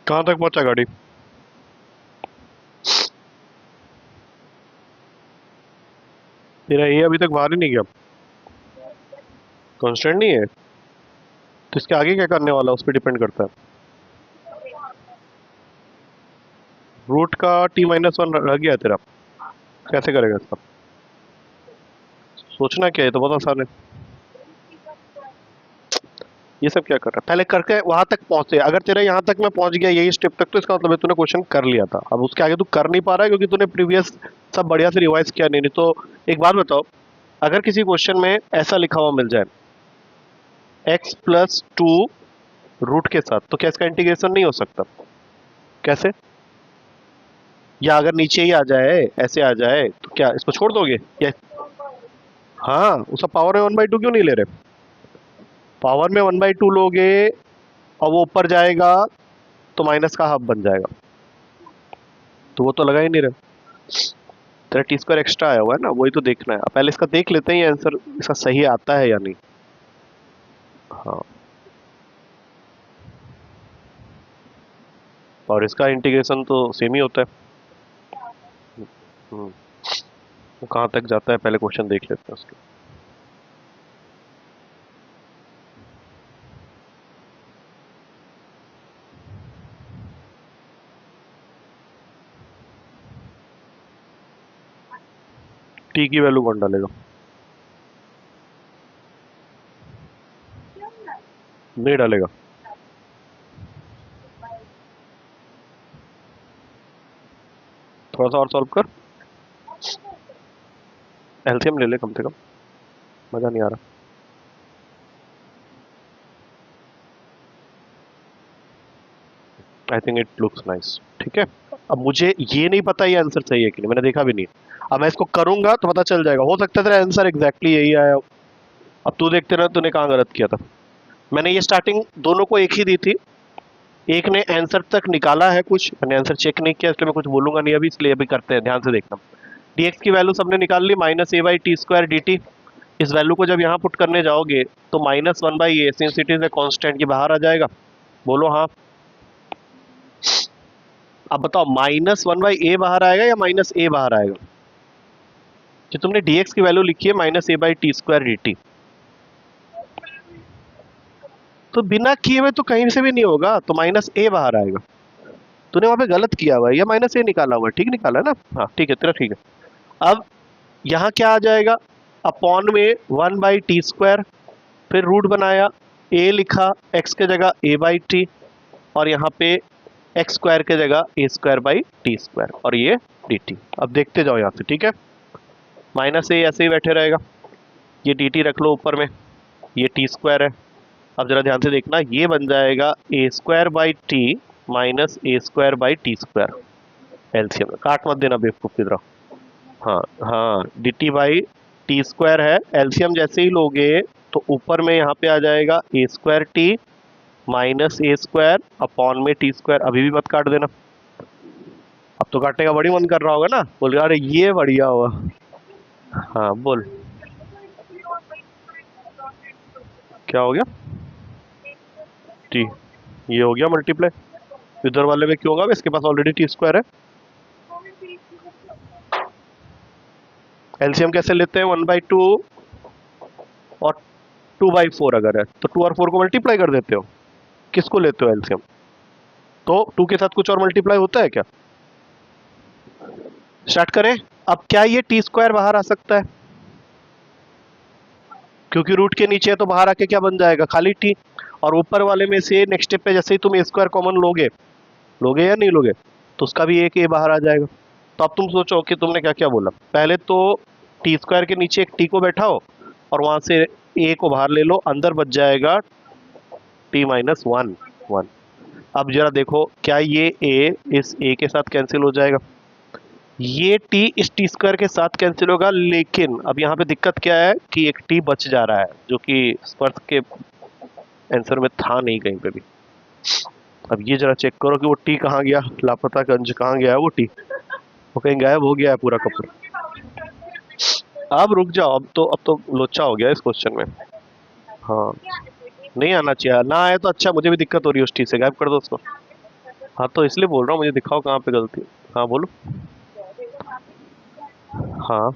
कहाँ तक पहुंचा गाड़ी? तेरा ये अभी तक बाहर ही नहीं गया, कांस्टेंट नहीं है, तो इसके आगे क्या करने वाला है उस पर डिपेंड करता है। रूट का t-1 रह गया है तेरा, कैसे करेगा इसका? सोचना क्या है, तो बहुत आसान है। ये सब क्या कर रहा है, पहले करके वहां तक पहुंचे। अगर तेरा यहाँ तक मैं पहुंच गया यही स्टेप तक, तो इसका मतलब है तूने क्वेश्चन कर लिया था। अब उसके आगे तू कर नहीं पा रहा है क्योंकि तूने प्रीवियस सब बढ़िया से रिवाइज किया नहीं। तो एक बात बताओ, अगर किसी क्वेश्चन में ऐसा लिखा हुआ मिल जाए x+2 रूट के साथ, तो क्या इसका इंटीग्रेशन नहीं हो सकता? कैसे? या अगर नीचे ही आ जाए, ऐसे आ जाए, तो क्या इसको छोड़ दोगे या? हाँ, उसका पावर में 1/2 क्यों नहीं ले रहे? पावर में 1/2 लोगे और वो ऊपर जाएगा तो माइनस का हाफ बन जाएगा, तो वो तो लगा ही नहीं रहा। तेरा t² एक्स्ट्रा आया हुआ है ना, वही तो देखना है। अब पहले इसका देख लेते हैं ये आंसर इसका सही आता है या नहीं। हाँ, और इसका इंटीग्रेशन तो सेम ही होता है। हम्म, वो कहाँ तक जाता है पहले क्वेश्चन देख लेते हैं उसके। t की वैल्यू कौन डालेगा? नहीं डालेगा। थोड़ा सा और सॉल्व कर, एलसीएम ले ले कम से कम, मजा नहीं आ रहा। I think it looks nice. ठीक है, अब मुझे ये नहीं पता ये आंसर सही है कि नहीं, मैंने देखा भी नहीं। अब मैं इसको करूंगा तो पता चल जाएगा, हो सकता है तेरा आंसर एग्जैक्टली यही आया हो। अब तू देखते रह तूने कहाँ गलत किया था। मैंने ये स्टार्टिंग दोनों को एक ही दी थी, एक ने आंसर तक निकाला है कुछ, मैंने आंसर चेक नहीं किया इसलिए मैं कुछ बोलूंगा नहीं अभी, इसलिए अभी करते हैं, ध्यान से देखना। dx की वैल्यू सबने निकाल ली, -a/t² dt। इस वैल्यू को जब यहाँ पुट करने जाओगे तो -1/a, since it is a constant, की बाहर आ जाएगा। बोलो हाँ। अब बताओ -1/a बाहर आएगा या -a बाहर आएगा? जो तुमने dx की वैल्यू लिखी है -a/t² dt, तो बिना किए हुए तो कहीं से भी नहीं होगा, तो -a बाहर आएगा। तूने वहां पे गलत किया हुआ है, या -a निकाला हुआ है, ठीक निकाला है ना? हाँ ठीक है, तेरा ठीक है। अब यहाँ क्या आ जाएगा, अपॉन में 1/t², फिर रूट बनाया, a लिखा x के जगह a/t, और यहाँ पे x² के जगह a²/t², और ये dt। अब देखते जाओ यहाँ से, ठीक है। -a ऐसे ही बैठे रहेगा, ये dt रख लो ऊपर में, ये t² है। अब जरा ध्यान से देखना, ये बन जाएगा a²/t -a²/t²। एलसीएम काट मत देना बेवकूफ की तरह। हाँ हाँ, dt/t² है, एलसीएम जैसे ही लोगे तो ऊपर में यहाँ पे आ जाएगा a²t -a² अपॉन में t²। अभी भी मत काट देना, अब तो काटने का बड़ी मन कर रहा होगा ना, बोल अरे ये बढ़िया हुआ। हाँ बोल, क्या हो गया? टी, ये हो गया मल्टीप्लाई, इधर वाले में क्यों होगा, इसके पास ऑलरेडी t² है। एलसीएम कैसे लेते हैं, 1/2 और 2/4 अगर है तो 2 और 4 को मल्टीप्लाई कर देते हो। किसको लेते हो एलसीएम? तो 2 के साथ कुछ और मल्टीप्लाई होता है क्या? स्टार्ट करें। अब क्या ये t² बाहर आ सकता है? क्योंकि रूट के नीचे है तो बाहर आके क्या बन जाएगा, खाली t। और ऊपर वाले में से नेक्स्ट स्टेप पे जैसे ही तुम a² कॉमन लोगे, लोगे या नहीं लोगे, तो उसका भी एक a बाहर आ जाएगा। तो अब तुम सोचो कि तुमने क्या क्या बोला। पहले तो t² के नीचे एक t को बैठाओ और वहां से a को बाहर ले लो, अंदर बच जाएगा t-1 अब जरा देखो, क्या ये a इस a के साथ कैंसिल हो जाएगा, ये t इस t² के साथ कैंसिल होगा। लेकिन अब यहाँ पे दिक्कत क्या है कि एक t बच जा रहा है, जो कि स्पर्श के आंसर में था नहीं कहीं पे भी। अब ये जरा चेक करो कि वो t कहाँ गया, लापता गंज कहाँ गया है वो t, वो कहीं गायब हो गया है पूरा का पूरा। अब रुक जाओ, अब तो लोचा हो गया इस क्वेश्चन में। हाँ, नहीं आना चाहिए, ना आए तो अच्छा, मुझे भी दिक्कत हो रही है उस टी से, गायब कर दो उसको। हाँ तो इसलिए बोल रहा हूँ, मुझे दिखाओ कहाँ पे गलती है। हाँ बोलो। हाँ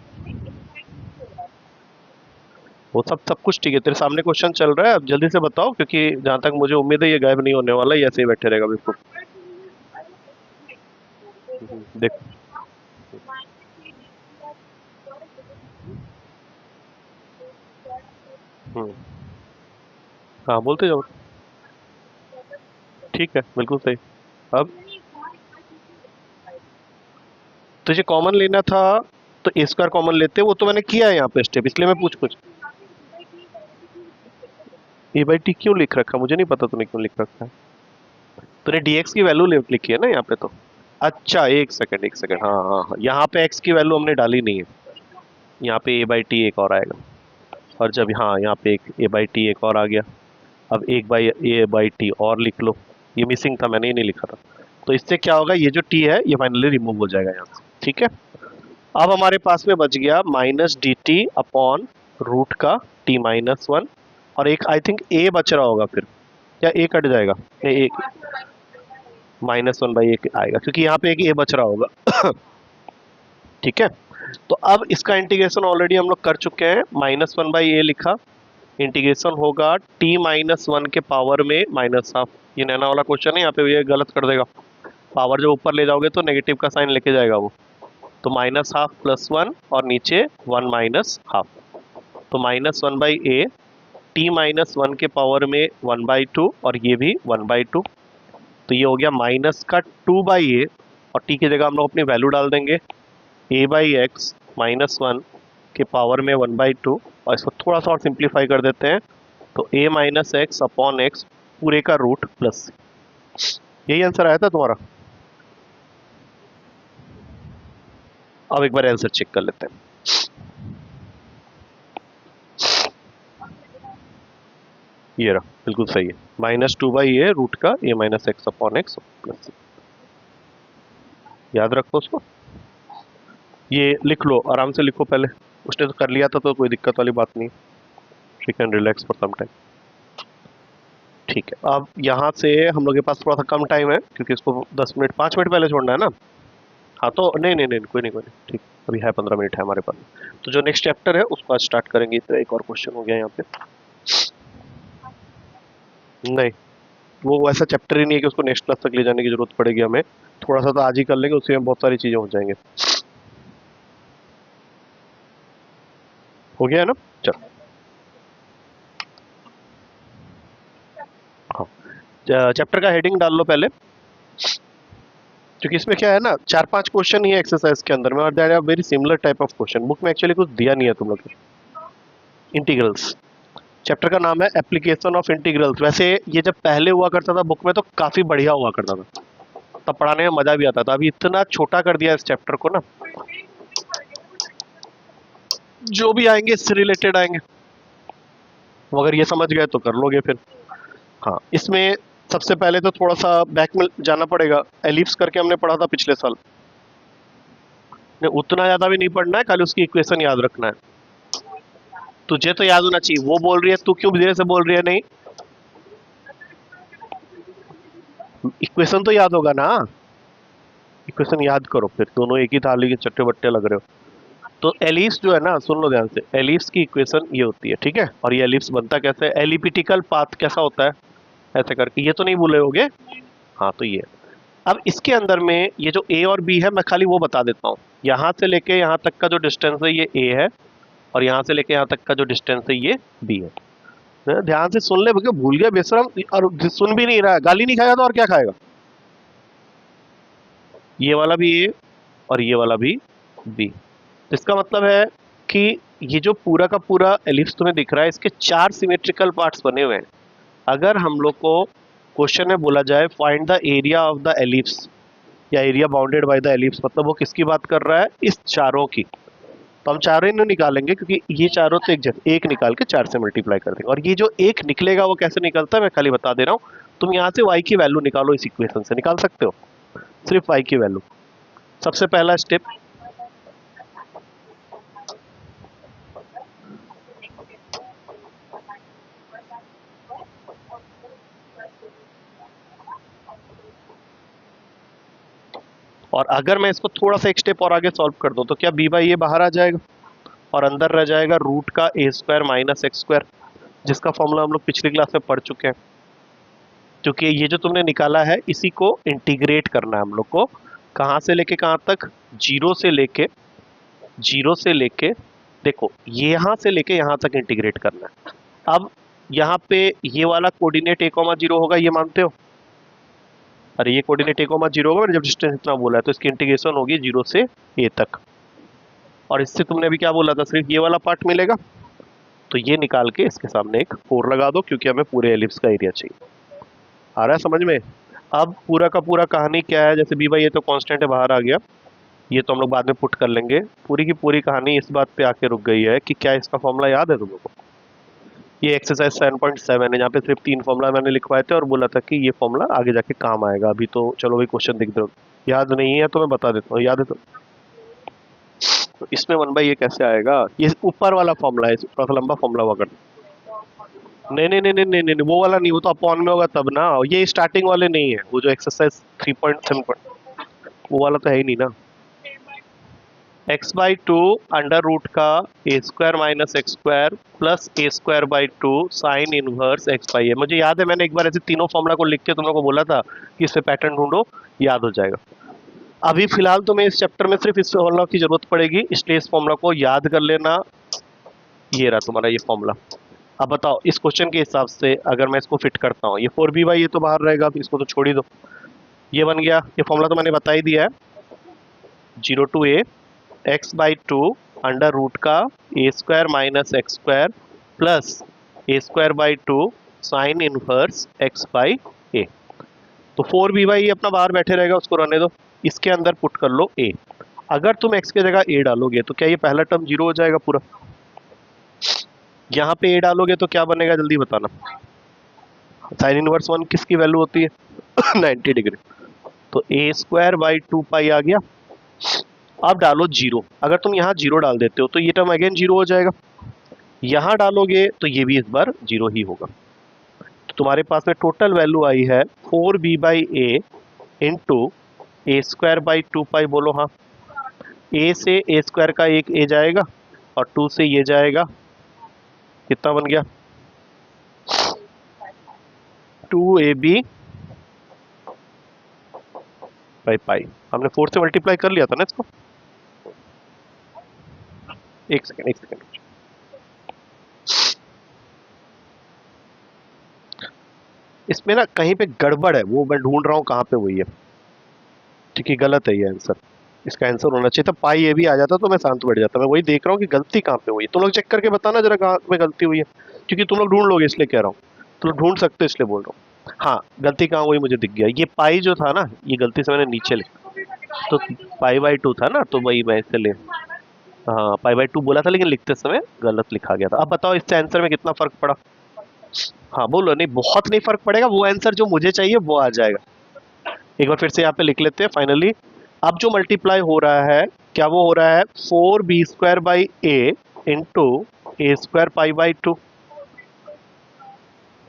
वो सब सब कुछ ठीक है, तेरे सामने क्वेश्चन चल रहा है, अब जल्दी से बताओ, क्योंकि जहाँ तक मुझे उम्मीद है ये गायब नहीं होने वाला, ये ऐसे ही बैठे रहेगा बिल्कुल। देख। हम्म। हाँ बोलते जाओ। ठीक है बिल्कुल सही। अब तुझे कॉमन लेना था तो ए स्क्वायर कॉमन लेते, वो तो मैंने किया है यहाँ पे स्टेप, इसलिए मैं पूछ कुछ। ए बाई टी क्यों लिख रखा, मुझे नहीं पता तूने क्यों लिख रखा है। तूने डीएक्स की वैल्यू लिखी है ना यहाँ पे तो। अच्छा एक सेकंड एक सेकंड, हाँ हाँ हाँ, यहाँ पे एक्स की वैल्यू हमने डाली नहीं है। यहाँ पे ए बाई टी एक और आएगा। और जब हाँ यहाँ पे एक ए बाई टी एक और आ गया। अब एक बाई ए बाई टी और लिख लो। ये मिसिंग था, मैंने ही नहीं लिखा था। तो इससे क्या होगा, ये जो टी है ये फाइनली रिमूव हो जाएगा यहाँ से, ठीक है। अब हमारे पास में बच गया minus D T upon root का टी माइनस वन। और एक आई थिंक ए बच रहा होगा फिर, या ए कट जाएगा। नहीं, एक माइनस वन बाई ए आएगा, क्योंकि यहाँ पे एक ए बच रहा होगा। ठीक है। तो अब इसका इंटीग्रेशन ऑलरेडी हम लोग कर चुके हैं, माइनस वन बाई ए लिखा। इंटीग्रेशन होगा टी माइनस वन के पावर में माइनस हाफ। ये नैना वाला क्वेश्चन है, यहाँ पे ये गलत कर देगा। पावर जब ऊपर ले जाओगे तो नेगेटिव का साइन लेके जाएगा वो। तो माइनस हाफ प्लस वन और नीचे वन माइनस हाफ। तो minus one by A, T minus one के पावर में वन बाई टू, और ये भी वन बाई टू। तो ये हो गया माइनस का टू बाई ए, और टी की जगह हम लोग अपनी वैल्यू डाल देंगे, ए बाई एक्स माइनस वन के पावर में वन बाई टू। और इसको थोड़ा सा और सिंप्लीफाई कर देते हैं, तो ए माइनस एक्स अपॉन एक्स पूरे का रूट प्लस। यही आंसर आया था तुम्हारा। अब एक बार आंसर चेक कर लेते हैं। ये रहा, बिल्कुल सही है। Minus two by a root का a minus x upon x plus. याद रखो उसको, ये लिख लो, आराम से लिखो पहले। उसने तो कर लिया था तो कोई दिक्कत वाली बात नहीं। She can relax for some time. ठीक है, अब यहाँ से हम लोग के पास थोड़ा सा कम टाइम है, क्योंकि इसको 10 मिनट 5 मिनट पहले छोड़ना है ना। हाँ तो नहीं नहीं नहीं, कोई नहीं कोई नहीं, ठीक। अभी है 15 मिनट है हमारे पास। तो जो नेक्स्ट चैप्टर है उसको आज स्टार्ट करेंगे। तो एक और क्वेश्चन हो गया यहाँ पे। नहीं, वो वैसा चैप्टर ही नहीं है कि उसको नेक्स्ट क्लास तक ले जाने की जरूरत पड़ेगी हमें। थोड़ा सा तो आज ही कर लेंगे, उसी में बहुत सारी चीजें हो जाएंगे। हो गया है ना। चलो। हाँ, चैप्टर का हेडिंग डाल लो पहले, क्योंकि इसमें क्या है ना, 4-5 क्वेश्चन ही है एक्सरसाइज के अंदर में, और that are very similar type of question. Book में एक्चुअली कुछ दिया नहीं है तुम लोग को। इंटीग्रल्स, चैप्टर का नाम है एप्लीकेशन ऑफ इंटीग्रल्स। वैसे ये जब पहले हुआ करता था बुक में तो काफी बढ़िया हुआ करता था, तब पढ़ाने में मजा भी आता था। अभी इतना छोटा कर दिया इस चैप्टर को ना, जो भी आएंगे इससे रिलेटेड आएंगे। वो अगर ये समझ गए तो कर लोगे फिर। हाँ, इसमें सबसे पहले तो थोड़ा सा बैक में जाना पड़ेगा। एलिप्स करके हमने पढ़ा था पिछले साल। नहीं, उतना ज्यादा भी नहीं पढ़ना है, खाली उसकी इक्वेशन याद रखना है। तुझे तो याद होना चाहिए, वो बोल रही है, तू क्यों धीरे से बोल रही है। नहीं, इक्वेशन तो याद होगा ना। इक्वेशन याद करो, फिर दोनों एक ही थाली के चट्टे बट्टे लग रहे हो। तो एलिप्स जो है ना, सुन लो ध्यान से, एलिप्स की इक्वेशन ये होती है, ठीक है। और ये एलिप्स बनता कैसे है, एलिप्टिकल पाथ कैसा होता है, ऐसे करके। ये तो नहीं भूले होगे। हाँ तो ये, अब इसके अंदर में ये जो ए और बी है, मैं खाली वो बता देता हूँ। यहाँ से लेके यहाँ तक का जो डिस्टेंस है ये ए है, और यहाँ से लेके यहाँ तक का जो डिस्टेंस है ये बी है। ध्यान से सुन ले, भैया भूल गया बेशरम, और सुन भी नहीं रहा है। गाली नहीं खाएगा तो और क्या खाएगा। ये वाला भी ए और ये वाला भी बी। इसका मतलब है कि ये जो पूरा का पूरा एलिप्स तुम्हें दिख रहा है, इसके 4 सिमेट्रिकल पार्ट्स बने हुए हैं। अगर हम लोग को क्वेश्चन में बोला जाए find the area of the ellipse, या area bounded by the ellipse, मतलब वो किसकी बात कर रहा है, इस चारों की। तो हम चारों ही नहीं निकालेंगे, क्योंकि ये चारों तो एक निकाल के 4 से मल्टीप्लाई कर देंगे। और ये जो एक निकलेगा वो कैसे निकलता है मैं खाली बता दे रहा हूँ। तुम यहाँ से y की वैल्यू निकालो, इस इक्वेशन से निकाल सकते हो, सिर्फ y की वैल्यू। सबसे पहला स्टेप, और अगर मैं इसको थोड़ा सा एक स्टेप और आगे सॉल्व कर दूं तो क्या बी बाई ए बाहर आ जाएगा और अंदर रह जाएगा रूट का a square minus x square, जिसका फॉर्मूला हम लोग पिछली क्लास में पढ़ चुके हैं। क्योंकि ये जो तुमने निकाला है इसी को इंटीग्रेट करना है हम लोग को, कहाँ से लेके कहाँ तक, जीरो से लेके देखो यहाँ से लेके यहाँ तक इंटीग्रेट करना है। अब यहाँ पे ये वाला कोऑर्डिनेट ए कॉमा जीरो होगा, ये मानते हो? अरे ये कोऑर्डिनेट ए कॉमा जीरो होगा, जब डिस्टेंस इतना बोला है तो इसकी इंटीग्रेशन होगी जीरो से ए तक। और इससे तुमने अभी क्या बोला था, सिर्फ ये वाला पार्ट मिलेगा, तो ये निकाल के इसके सामने एक 4 लगा दो, क्योंकि हमें पूरे एलिप्स का एरिया चाहिए। आ रहा है समझ में? अब पूरा का पूरा कहानी क्या है, जैसे बी बाई ये तो कांस्टेंट है बाहर आ गया, ये तो हम लोग बाद में पुट कर लेंगे। पूरी की पूरी कहानी इस बात पे आके रुक गई है कि क्या इसका फॉर्मूला याद है तुम लोगों को? ये एक्सरसाइज 7.7 है, जहाँ पे सिर्फ 3 फॉर्मूला मैंने लिखवाए थे और बोला था कि ये फॉर्मूला आगे जाके काम आएगा। अभी तो चलो भाई क्वेश्चन दिख दो, याद नहीं है तो मैं बता देता हूँ, याद है तो इसमें 1 बाई ये कैसे आएगा, ये ऊपर वाला फॉर्मूला है, थोड़ा सा लंबा फॉर्मूला हुआ करता। नहीं नहीं नहीं नहीं नहीं नहीं, वो वाला नहीं, वो तो अपॉन में होगा तब ना, ये स्टार्टिंग वाले नहीं है, वो जो एक्सरसाइज 3.7 वो वाला तो है ही नहीं ना। X by two under root का a square minus x square plus a square by two sine inverse x by a. मुझे याद है मैंने एक बार ऐसे तीनों फॉर्मूला को लिख के तुम लोग को बोला था कि इससे पैटर्न ढूंढो, याद हो जाएगा। अभी फिलहाल तुम्हें इस चैप्टर में सिर्फ इस फॉर्मूला की जरूरत पड़ेगी, इसलिए इस फॉर्मूला को याद कर लेना। ये रहा तुम्हारा ये फॉर्मूला। अब बताओ इस क्वेश्चन के हिसाब से अगर मैं इसको फिट करता हूँ, ये 4b बाई ये तो बाहर रहेगा, इसको तो छोड़ ही दो, ये बन गया। ये फॉर्मूला तो मैंने बता ही दिया है, 0 to a x by two under root का a square minus x square plus a square by two sine inverse x by a. तो 4b बाई ये अपना बाहर बैठे रहेगा, उसको रहने दो, इसके अंदर पुट कर लो a। अगर तुम x की जगह a डालोगे तो क्या ये पहला टर्म 0 हो जाएगा पूरा? यहाँ पे a डालोगे तो क्या बनेगा जल्दी बताना। साइन इनवर्स 1 किसकी वैल्यू होती है 90 डिग्री, तो a स्क्वायर बाई 2 पाई आ गया। अब डालो 0, अगर तुम यहाँ 0 डाल देते हो तो ये टर्म अगेन 0 हो जाएगा, यहाँ डालोगे तो ये भी इस बार 0 ही होगा। तो तुम्हारे पास में टोटल वैल्यू आई है 4b by A into A square by 2 पाई। बोलो हाँ, a से ए स्क्वायर का एक a जाएगा और 2 से ये जाएगा, कितना बन गया 2ab बाई पाई। हमने 4 से मल्टीप्लाई कर लिया था ना इसको, एक सेकेंड इसमें ना कहीं पे गड़बड़ है, वो मैं ढूंढ रहा हूँ कहाँ पे हुई है, ठीक है गलत है ये आंसर, इसका आंसर होना चाहिए था पाई ए भी आ जाता तो मैं शांत बैठ जाता। मैं वही देख रहा हूँ कि गलती कहाँ पे हुई है, तुम लोग चेक करके बताना जरा कहाँ पे गलती हुई है, क्योंकि तुम लोग ढूंढ लोगे इसलिए कह रहा हूँ, तुम लोग ढूंढ सकते हो इसलिए बोल रहा हूँ। हाँ गलती कहाँ हुई मुझे दिख गया, ये पाई जो था ना ये गलती से मैंने नीचे लिखा, तो पाई बाई 2 था ना, तो वही मैं इससे ले, हाँ पाई बाई 2 बोला था लेकिन लिखते समय गलत लिखा गया था। अब बताओ इससे आंसर में कितना फर्क पड़ा? हाँ बोलो, नहीं बहुत नहीं फर्क पड़ेगा, वो आंसर जो मुझे चाहिए वो आ जाएगा। एक बार फिर से यहाँ पे लिख लेते हैं फाइनली। अब जो मल्टीप्लाई हो रहा है क्या वो हो रहा है 4b square by A into A square pi by 2।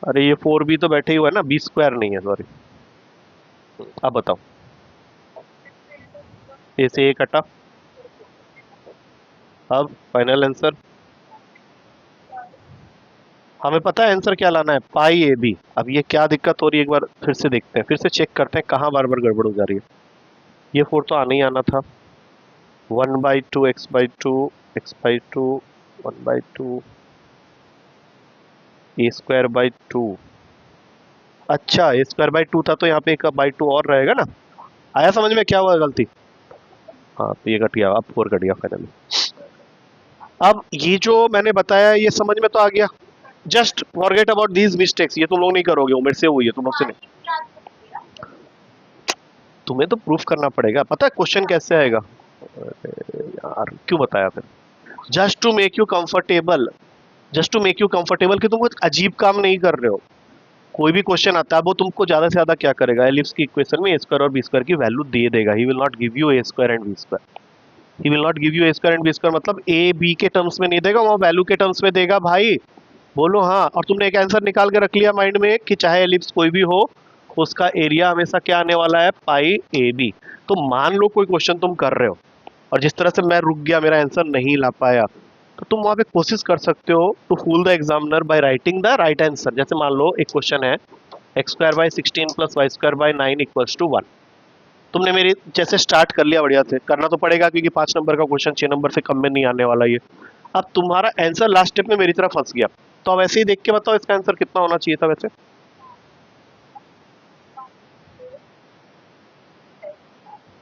अरे ये 4b तो बैठे ही हुआ है ना, b स्क्वायर नहीं है, सॉरी। अब बताओ, ए से ए कटा, अब फाइनल आंसर हमें पता है आंसर क्या लाना है, पाई ए बी। अब ये क्या दिक्कत हो रही है एक बार फिर से देखते हैं, फिर से चेक करते हैं कहाँ बार बार गड़बड़ हो जा रही है। ये 4 तो आना ही आना था, 1 by two x by to x by to 1 by two a square by 2। अच्छा ए स्क्वायर बाई 2 था तो यहाँ पे एक बाई 2 और रहेगा ना। आया समझ में क्या हुआ गलती? हाँ तो ये कट गया, अब 4 कट गया फाइनली। अब ये जो मैंने बताया ये समझ में तो आ गया, just forget about these mistakes, ये तुम लोग नहीं करोगे, वो मेरे से हुई है, तुम लोग से नहीं। तुम्हें तो प्रूफ करना पड़ेगा, पता है क्वेश्चन कैसे आएगा? यार क्यों बताया फिर? Just to make you comfortable, just to make you comfortable कि तुम कुछ अजीब काम नहीं कर रहे हो। कोई भी क्वेश्चन आता है वो तुमको ज्यादा से ज्यादा क्या करेगा, एलिप्स की इक्वेशन में ए स्क्वायर और बी स्क्वायर की वैल्यू दे देगा। He will not give you A square and B square, he will not give you A square and B square, मतलब ए बी के टर्म्स में नहीं देगा, वो वैल्यू के टर्म्स में देगा भाई। बोलो हाँ। और तुमने एक आंसर निकाल के रख लिया माइंड में कि चाहे एलिप्स कोई भी हो उसका एरिया हमेशा क्या आने वाला है, पाई ए बी। तो मान लो कोई क्वेश्चन तुम कर रहे हो और जिस तरह से मैं रुक गया, मेरा आंसर नहीं ला पाया, तो तुम वहां पे कोशिश कर सकते हो to fool the examiner by writing the right answer. जैसे मान लो एक क्वेश्चन है X square by 16 plus Y square by 9 equals to 1। तुमने मेरी जैसे स्टार्ट कर लिया, बढ़िया से करना तो पड़ेगा क्योंकि 5 नंबर का क्वेश्चन 6 नंबर से कम में नहीं आने वाला ये। अब तुम्हारा आंसर लास्ट स्टेप में मेरी तरफ फंस गया, तो अब ऐसे ही देख के बताओ इसका आंसर कितना होना चाहिए था वैसे।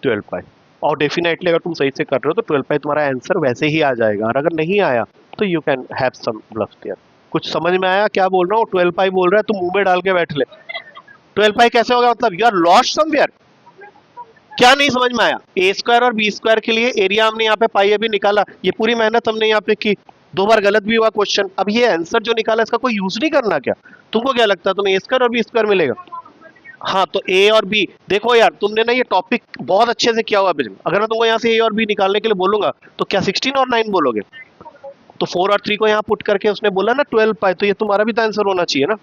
12 पाई। और डेफिनेटली अगर तुम सही से कर रहे हो तो 12 पाई तुम्हारा आंसर वैसे ही आ जाएगा, और अगर नहीं आया तो you can have some bluff there. कुछ समझ में आया क्या बोल रहा हूँ? 12 पाई बोल रहा है, तुम मुंह में डाल के बैठ ले। 12 पाई कैसे होगा, मतलब यू आर लॉस्ट समवेयर। क्या नहीं समझ में आया? ए स्क्वायर और बी स्क्वायर के लिए एरिया हमने यहाँ पे पाई अभी निकाला, ये पूरी मेहनत हमने यहाँ पे की, 2 बार गलत भी हुआ क्वेश्चन। अब ये आंसर जो निकाला इसका कोई यूज नहीं करना क्या? तुमको क्या लगता है तुम्हें ए स्क्वायर और बी स्क्वायर मिलेगा? हाँ, तो ए और बी देखो यार, तुमने ना ये टॉपिक बहुत अच्छे से किया हुआ है। अगर मैं तुमको यहाँ से ए और बी निकालने के लिए बोलूंगा तो क्या 16 और 9 बोलोगे? तो 4 और 3 को यहाँ पुट करके उसने बोला ना 12 पाई, तो ये तुम्हारा भी तो आंसर होना चाहिए ना।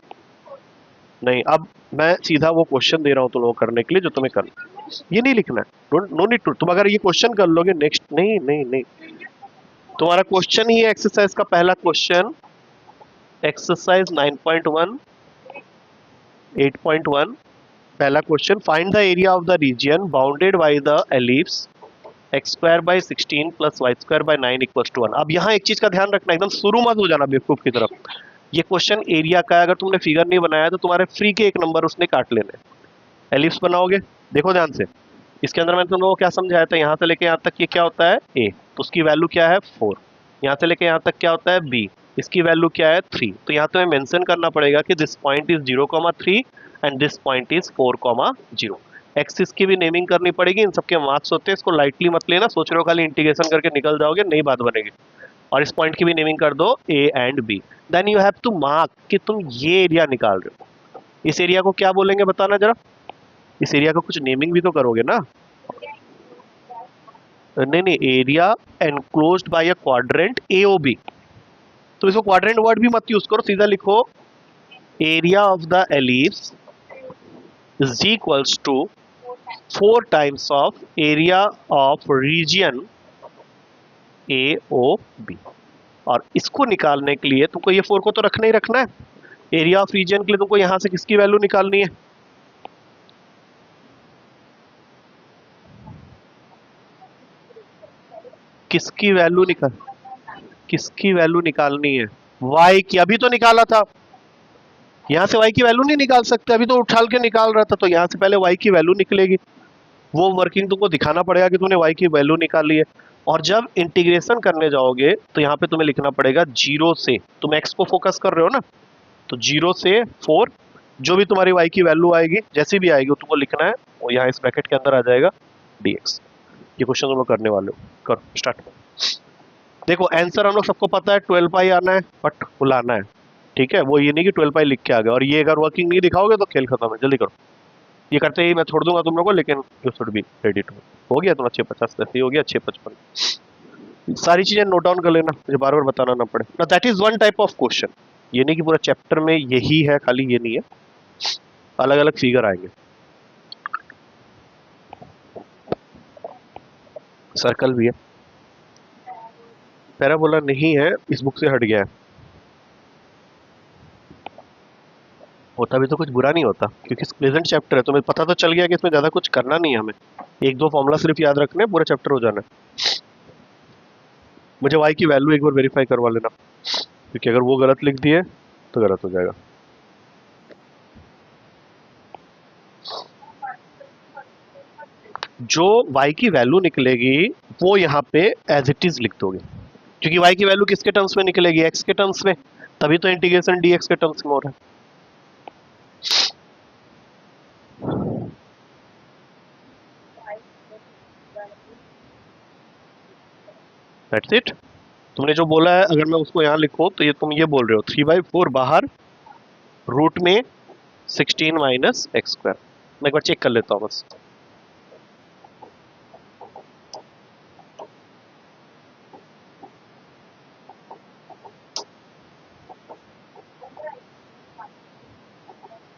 नहीं, अब मैं सीधा वो क्वेश्चन दे रहा हूँ तुम लोगों को करने के लिए जो तुम्हें करना, ये नहीं लिखना है। Don't, no need to. तुम अगर ये क्वेश्चन कर लोगे नेक्स्ट, नहीं नहीं नहीं, तुम्हारा क्वेश्चन ही है एक्सरसाइज का पहला क्वेश्चन, एक्सरसाइज 9.1 8.1। पहला question, find the area of the region bounded by the ellipse x square by 16 plus Y square by 9 equal to 1। अब यहाँ एक चीज का ध्यान रखना, एकदम शुरू मत हो जाना बेवकूफ की तरफ। ये क्वेश्चन एरिया का है, अगर तुमने फिगर नहीं बनाया तो तुम्हारे फ्री के 1 नंबर उसने काट लेने। एलिप्स बनाओगे, देखो ध्यान से, इसके अंदर मैंने तुम लोगों को क्या समझाया था, यहाँ से लेके यहाँ तक ये क्या होता है ए, तो उसकी वैल्यू क्या है 4। यहाँ से लेके यहाँ तक क्या होता है बी, इसकी वैल्यू क्या है 3। तो यहाँ तो हमें मेंशन करना पड़ेगा कि this point is 0,3 and this point is 4,0। Axis की भी नेमिंग करनी पड़ेगी, इन सबके मार्क्स होते हैं, इसको लाइटली मत लेना, सोच रहे हो खाली इंटीग्रेशन करके निकल जाओगे, नहीं बात बनेगी। और इस पॉइंट की भी नेमिंग कर दो A and B. Then you have to mark कि तुम ये एरिया निकाल रहे हो, इस एरिया को क्या बोलेंगे बताना जरा। इस एरिया को कुछ नेमिंग भी तो करोगे ना। नहीं नहीं, एरिया एनक्लोज्ड बाय अ क्वाड्रेंट एओबी। तो इसको क्वाड्रेंट वर्ड भी मत यूज करो, सीधा लिखो area of the ellipse is equals to 4 times of area of region A O B. और इसको निकालने के लिए तुमको ये 4 को तो रखना ही रखना है। एरिया ऑफ रीजन के लिए तुमको यहां से किसकी वैल्यू निकालनी है? किसकी वैल्यू निकाल किसकी वैल्यू निकालनी है? y की। अभी तो निकाला था, यहां से y की वैल्यू नहीं निकाल सकते, अभी तो उछाल के निकाल रहा था, तो यहां से पहले y की वैल्यू निकलेगी। वो वर्किंग तुमको दिखाना पड़ेगा कि तुमने y की वैल्यू निकाली है। और जब इंटीग्रेशन करने जाओगे तो यहाँ पे तुम्हें लिखना पड़ेगा 0 से, तुम x को फोकस कर रहे हो ना, तो 0 से 4, जो भी तुम्हारी y की वैल्यू आएगी, जैसी भी आएगी, वो तुमको लिखना है, वो यहाँ इस ब्रैकेट के अंदर आ जाएगा dx। ये क्वेश्चन तुम लोग करने वाले हो, करो स्टार्ट। देखो आंसर हम लोग सबको पता है 12 पाई आना है, बट बुलाना है, ठीक है? वो ये नहीं कि 12 पाई लिख के आ गए, और ये अगर वर्किंग नहीं दिखाओगे तो खेल खत्म है, जल्दी करो। ये करते ही मैं छोड़ दूंगा तुम लोगों को, लेकिन you should be ready to. हो गया तुम्हारा 650, वैसे ही हो गया 655। सारी चीजें नोट डाउन कर लेना, मुझे बार बार बताना ना पड़े ना। That is one type of question, ये नहीं कि पूरा चैप्टर में यही है, खाली ये नहीं है, अलग अलग फिगर आएंगे। सर्कल भी है, पैराबोला नहीं है, इस बुक से हट गया है। होता भी तो कुछ बुरा नहीं होता, क्योंकि प्लेजेंट चैप्टर है, तुम्हें पता तो चल गया कि इसमें ज्यादा कुछ करना नहीं है हमें, 1-2 फॉर्मूला सिर्फ याद रखने हैं, पूरा चैप्टर हो जाना है। मुझे y की वैल्यू एक बार वेरीफाई करवा लेना, क्योंकि अगर वो गलत लिख दिए तो गलत हो जाएगा। जो y की वैल्यू निकलेगी वो यहाँ पे एज इट इज लिख दोगे, क्योंकि y की वैल्यू किसके टर्म्स में निकलेगी? x के टर्म्स में, तभी तो इंटीग्रेशन dx के टर्म्स में हो रहा है। That's it. तुमने जो बोला है अगर मैं उसको यहाँ लिखूं तो ये तुम ये बोल रहे हो 3/4 बाहर, रूट में 16 माइनस एक्स स्क्वायर। मैं एक बार चेक कर लेता हूँ बस।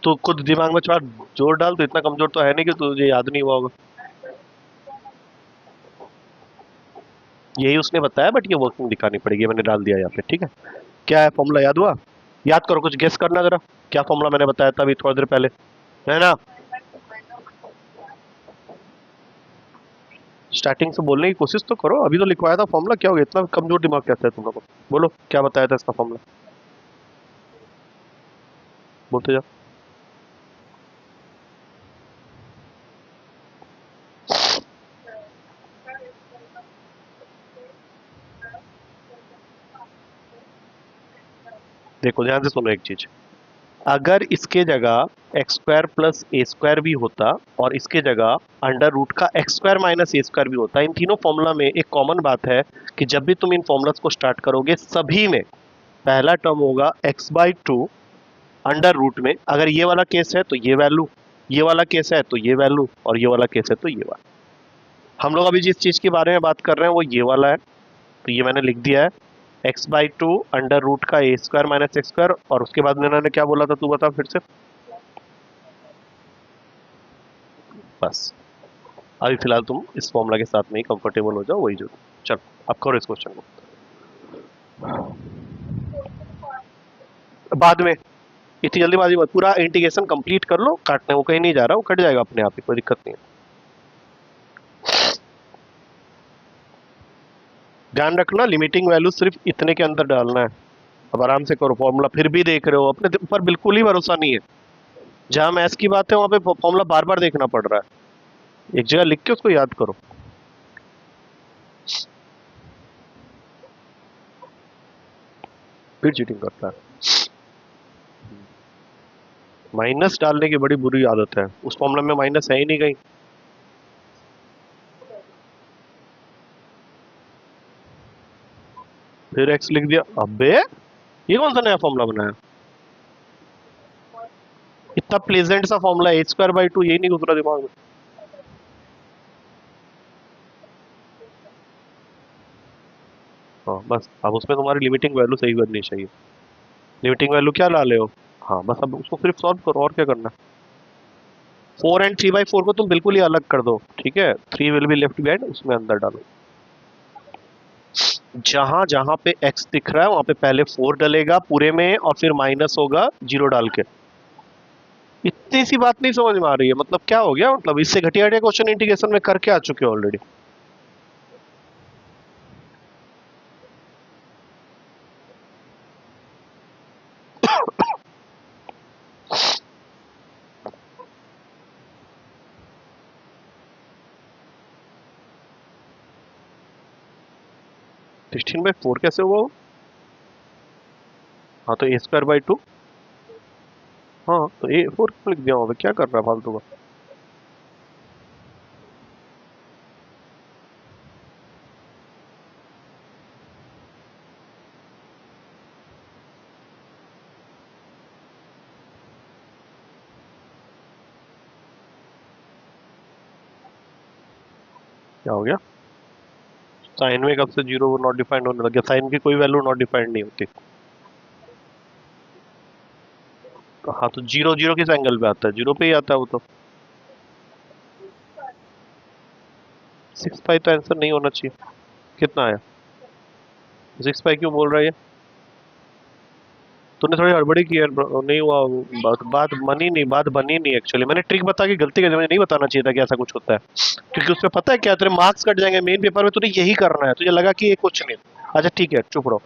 तो खुद दिमाग में थोड़ा जोर डाल, तो इतना कमजोर तो है नहीं कि तुझे याद नहीं हुआ होगा। यही उसने बताया, बट ये वर्किंग दिखानी पड़ेगी, मैंने डाल दिया यहाँ पे, ठीक है। क्या है फॉर्मूला, याद हुआ? याद करो, कुछ गेस करना जरा, क्या फॉर्मूला मैंने बताया था अभी थोड़ी देर पहले, है ना? स्टार्टिंग से बोलने की कोशिश तो करो, अभी तो लिखवाया था फॉर्मूला, क्या हो गया, इतना कमजोर दिमाग कैसे है तुम लोगों को? बोलो क्या बताया था इसका फॉर्मूला, बोलते जाओ। देखो ध्यान से सुनो एक चीज, अगर इसके जगह x square plus a square भी होता और इसके जगह अंडर रूट का एक्स स्क्वायर माइनस ए स्क्वायर भी होता, इन तीनों फॉर्मूला में एक कॉमन बात है कि जब भी तुम इन फॉर्मूलाज को स्टार्ट करोगे सभी में पहला टर्म होगा x by two under root में, अगर ये वाला केस है तो ये वैल्यू, ये वाला केस है तो ये वैल्यू, और ये वाला केस है तो ये वाला। हम लोग अभी जिस चीज के बारे में बात कर रहे हैं वो ये वाला है, तो ये मैंने लिख दिया है, x by two under root का a square minus x square, और उसके बाद में इन्होंने क्या बोला था, तू बता फिर से। बस अभी फिलहाल तुम इस फॉर्मूला के साथ में ही कंफर्टेबल हो जाओ, वही जो। चलो अब करो इस क्वेश्चन को, बाद में इतनी जल्दीबाजी मत, पूरा इंटीग्रेशन कंप्लीट कर लो, काटने को कहीं नहीं जा रहा, वो कट जाएगा अपने आप ही, कोई दिक्कत नहीं है। ध्यान रखना लिमिटिंग वैल्यू सिर्फ इतने के अंदर डालना है। अब आराम से करो फॉर्मूला, फिर भी देख रहे हो, अपने ऊपर बिल्कुल ही भरोसा नहीं है। जहां मैथ्स की बात है वहां पे फॉर्मूला बार बार देखना पड़ रहा है, एक जगह लिख के उसको याद करो। फिर चीटिंग करता है, माइनस डालने की बड़ी बुरी आदत है, उस फॉर्मूला में माइनस है ही नहीं कहीं। फिर एक्स लिख दिया, अबे ये कौन सा नया फॉर्मूला बनाया, इतना प्लेजेंट सा formula A square by to, यही नहीं गुजरा दिमाग में। हाँ बस अब उसमें तुम्हारी लिमिटिंग वैल्यू सही करनी चाहिए। लिमिटिंग वैल्यू क्या ला ले हो? हाँ बस अब उसको सिर्फ सॉल्व करो, और क्या करना है। 4 एंड 3/4 को तुम बिल्कुल ही अलग कर दो, ठीक है, 3 विल बी लेफ्ट बिहाइंड, उसमें अंदर डालो। जहां जहां पे x दिख रहा है वहां पे पहले 4 डलेगा पूरे में, और फिर माइनस होगा 0 डाल के। इतनी सी बात नहीं समझ में आ रही है, मतलब क्या हो गया, मतलब इससे घटिया घटिया क्वेश्चन इंटीग्रेशन में करके आ चुके हो ऑलरेडी। 16/4 कैसे हुआ वो? हाँ तो ए स्क्वायर बाई टू, हाँ तो ए 4 क्यों लिख दिया वहां पे, क्या कर रहा है फालतू का? क्या हो गया? साइन में कब से जीरो नॉट डिफाइंड होने लग गया? साइन की कोई वैल्यू नॉट डिफाइंड नहीं होती। तो हाँ तो जीरो जीरो किस एंगल पे आता है, जीरो पे ही आता है वो तो। 6 पाई तो आंसर नहीं होना चाहिए, कितना आया? 6 पाई क्यों बोल रहा है ये? तूने थोड़ी हड़बड़ी की यार नहीं हुआ, बात बनी नहीं, बात बनी नहीं एक्चुअली, मैंने ट्रिक बता के गलती कर दी, मुझे नहीं बताना चाहिए था कि ऐसा कुछ होता है, क्योंकि उसमें पता है क्या, तेरे मार्क्स कट जाएंगे मेन पेपर में, तूने यही करना है, तुझे लगा कि ये कुछ नहीं। अच्छा ठीक है चुप रहो,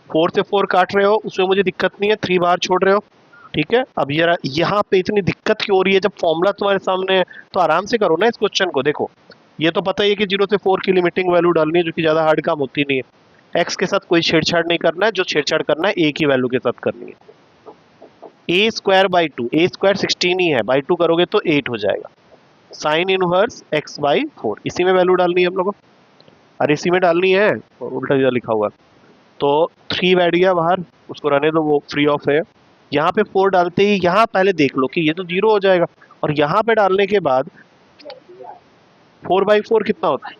4 से 4 काट रहे हो उसमें मुझे दिक्कत नहीं है, 3 बाहर छोड़ रहे हो, ठीक है। अब यार यहाँ पे इतनी दिक्कत क्यों हो रही है, जब फॉर्मूला तुम्हारे सामने है तो आराम से करो ना इस क्वेश्चन को। देखो ये तो पता ही है कि 0 से 4 की लिमिटिंग वैल्यू डालनी है, जो कि ज्यादा हार्ड काम होती नहीं है। एक्स के साथ कोई छेड़छाड़ नहीं करना है, जो छेड़छाड़ करना है ए की वैल्यू के साथ करनी है। A square by two, a square 16 ही है, बाई टू करोगे तो 8 हो जाएगा। साइन इनवर्स एक्स बाई 4, इसी में वैल्यू डालनी है हम लोग को, और इसी में डालनी है, और उल्टा सीधा लिखा हुआ है। तो 3 बैठ गया बाहर, उसको रहने दो, वो फ्री ऑफ है। यहाँ पे 4 डालते ही यहाँ पहले देख लो कि ये तो 0 हो जाएगा, और यहाँ पे डालने के बाद 4/4 कितना होता है?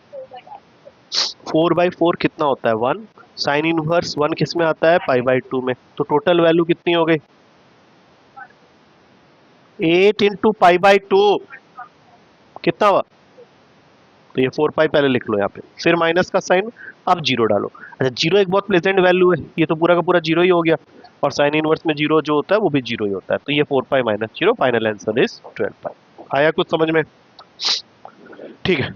4/4 कितना होता है? 1। साइन इनवर्स 1 किस में आता है? पाई बाई टू में। तो टोटल वैल्यू कितनी हो गई? 8 इंटू पाई बाई 2 कितना हुआ? तो ये 4 पाई पहले लिख लो यहाँ पे, फिर माइनस का साइन, अब जीरो डालो। अच्छा जीरो एक बहुत प्लेजेंट वैल्यू है, ये तो पूरा का पूरा जीरो ही हो गया, और साइन इनवर्स में जीरो जो होता है वो भी जीरो ही होता है, तो ये 4 pi minus zero, final answer is 12 पाई। आया कुछ समझ में? ठीक है।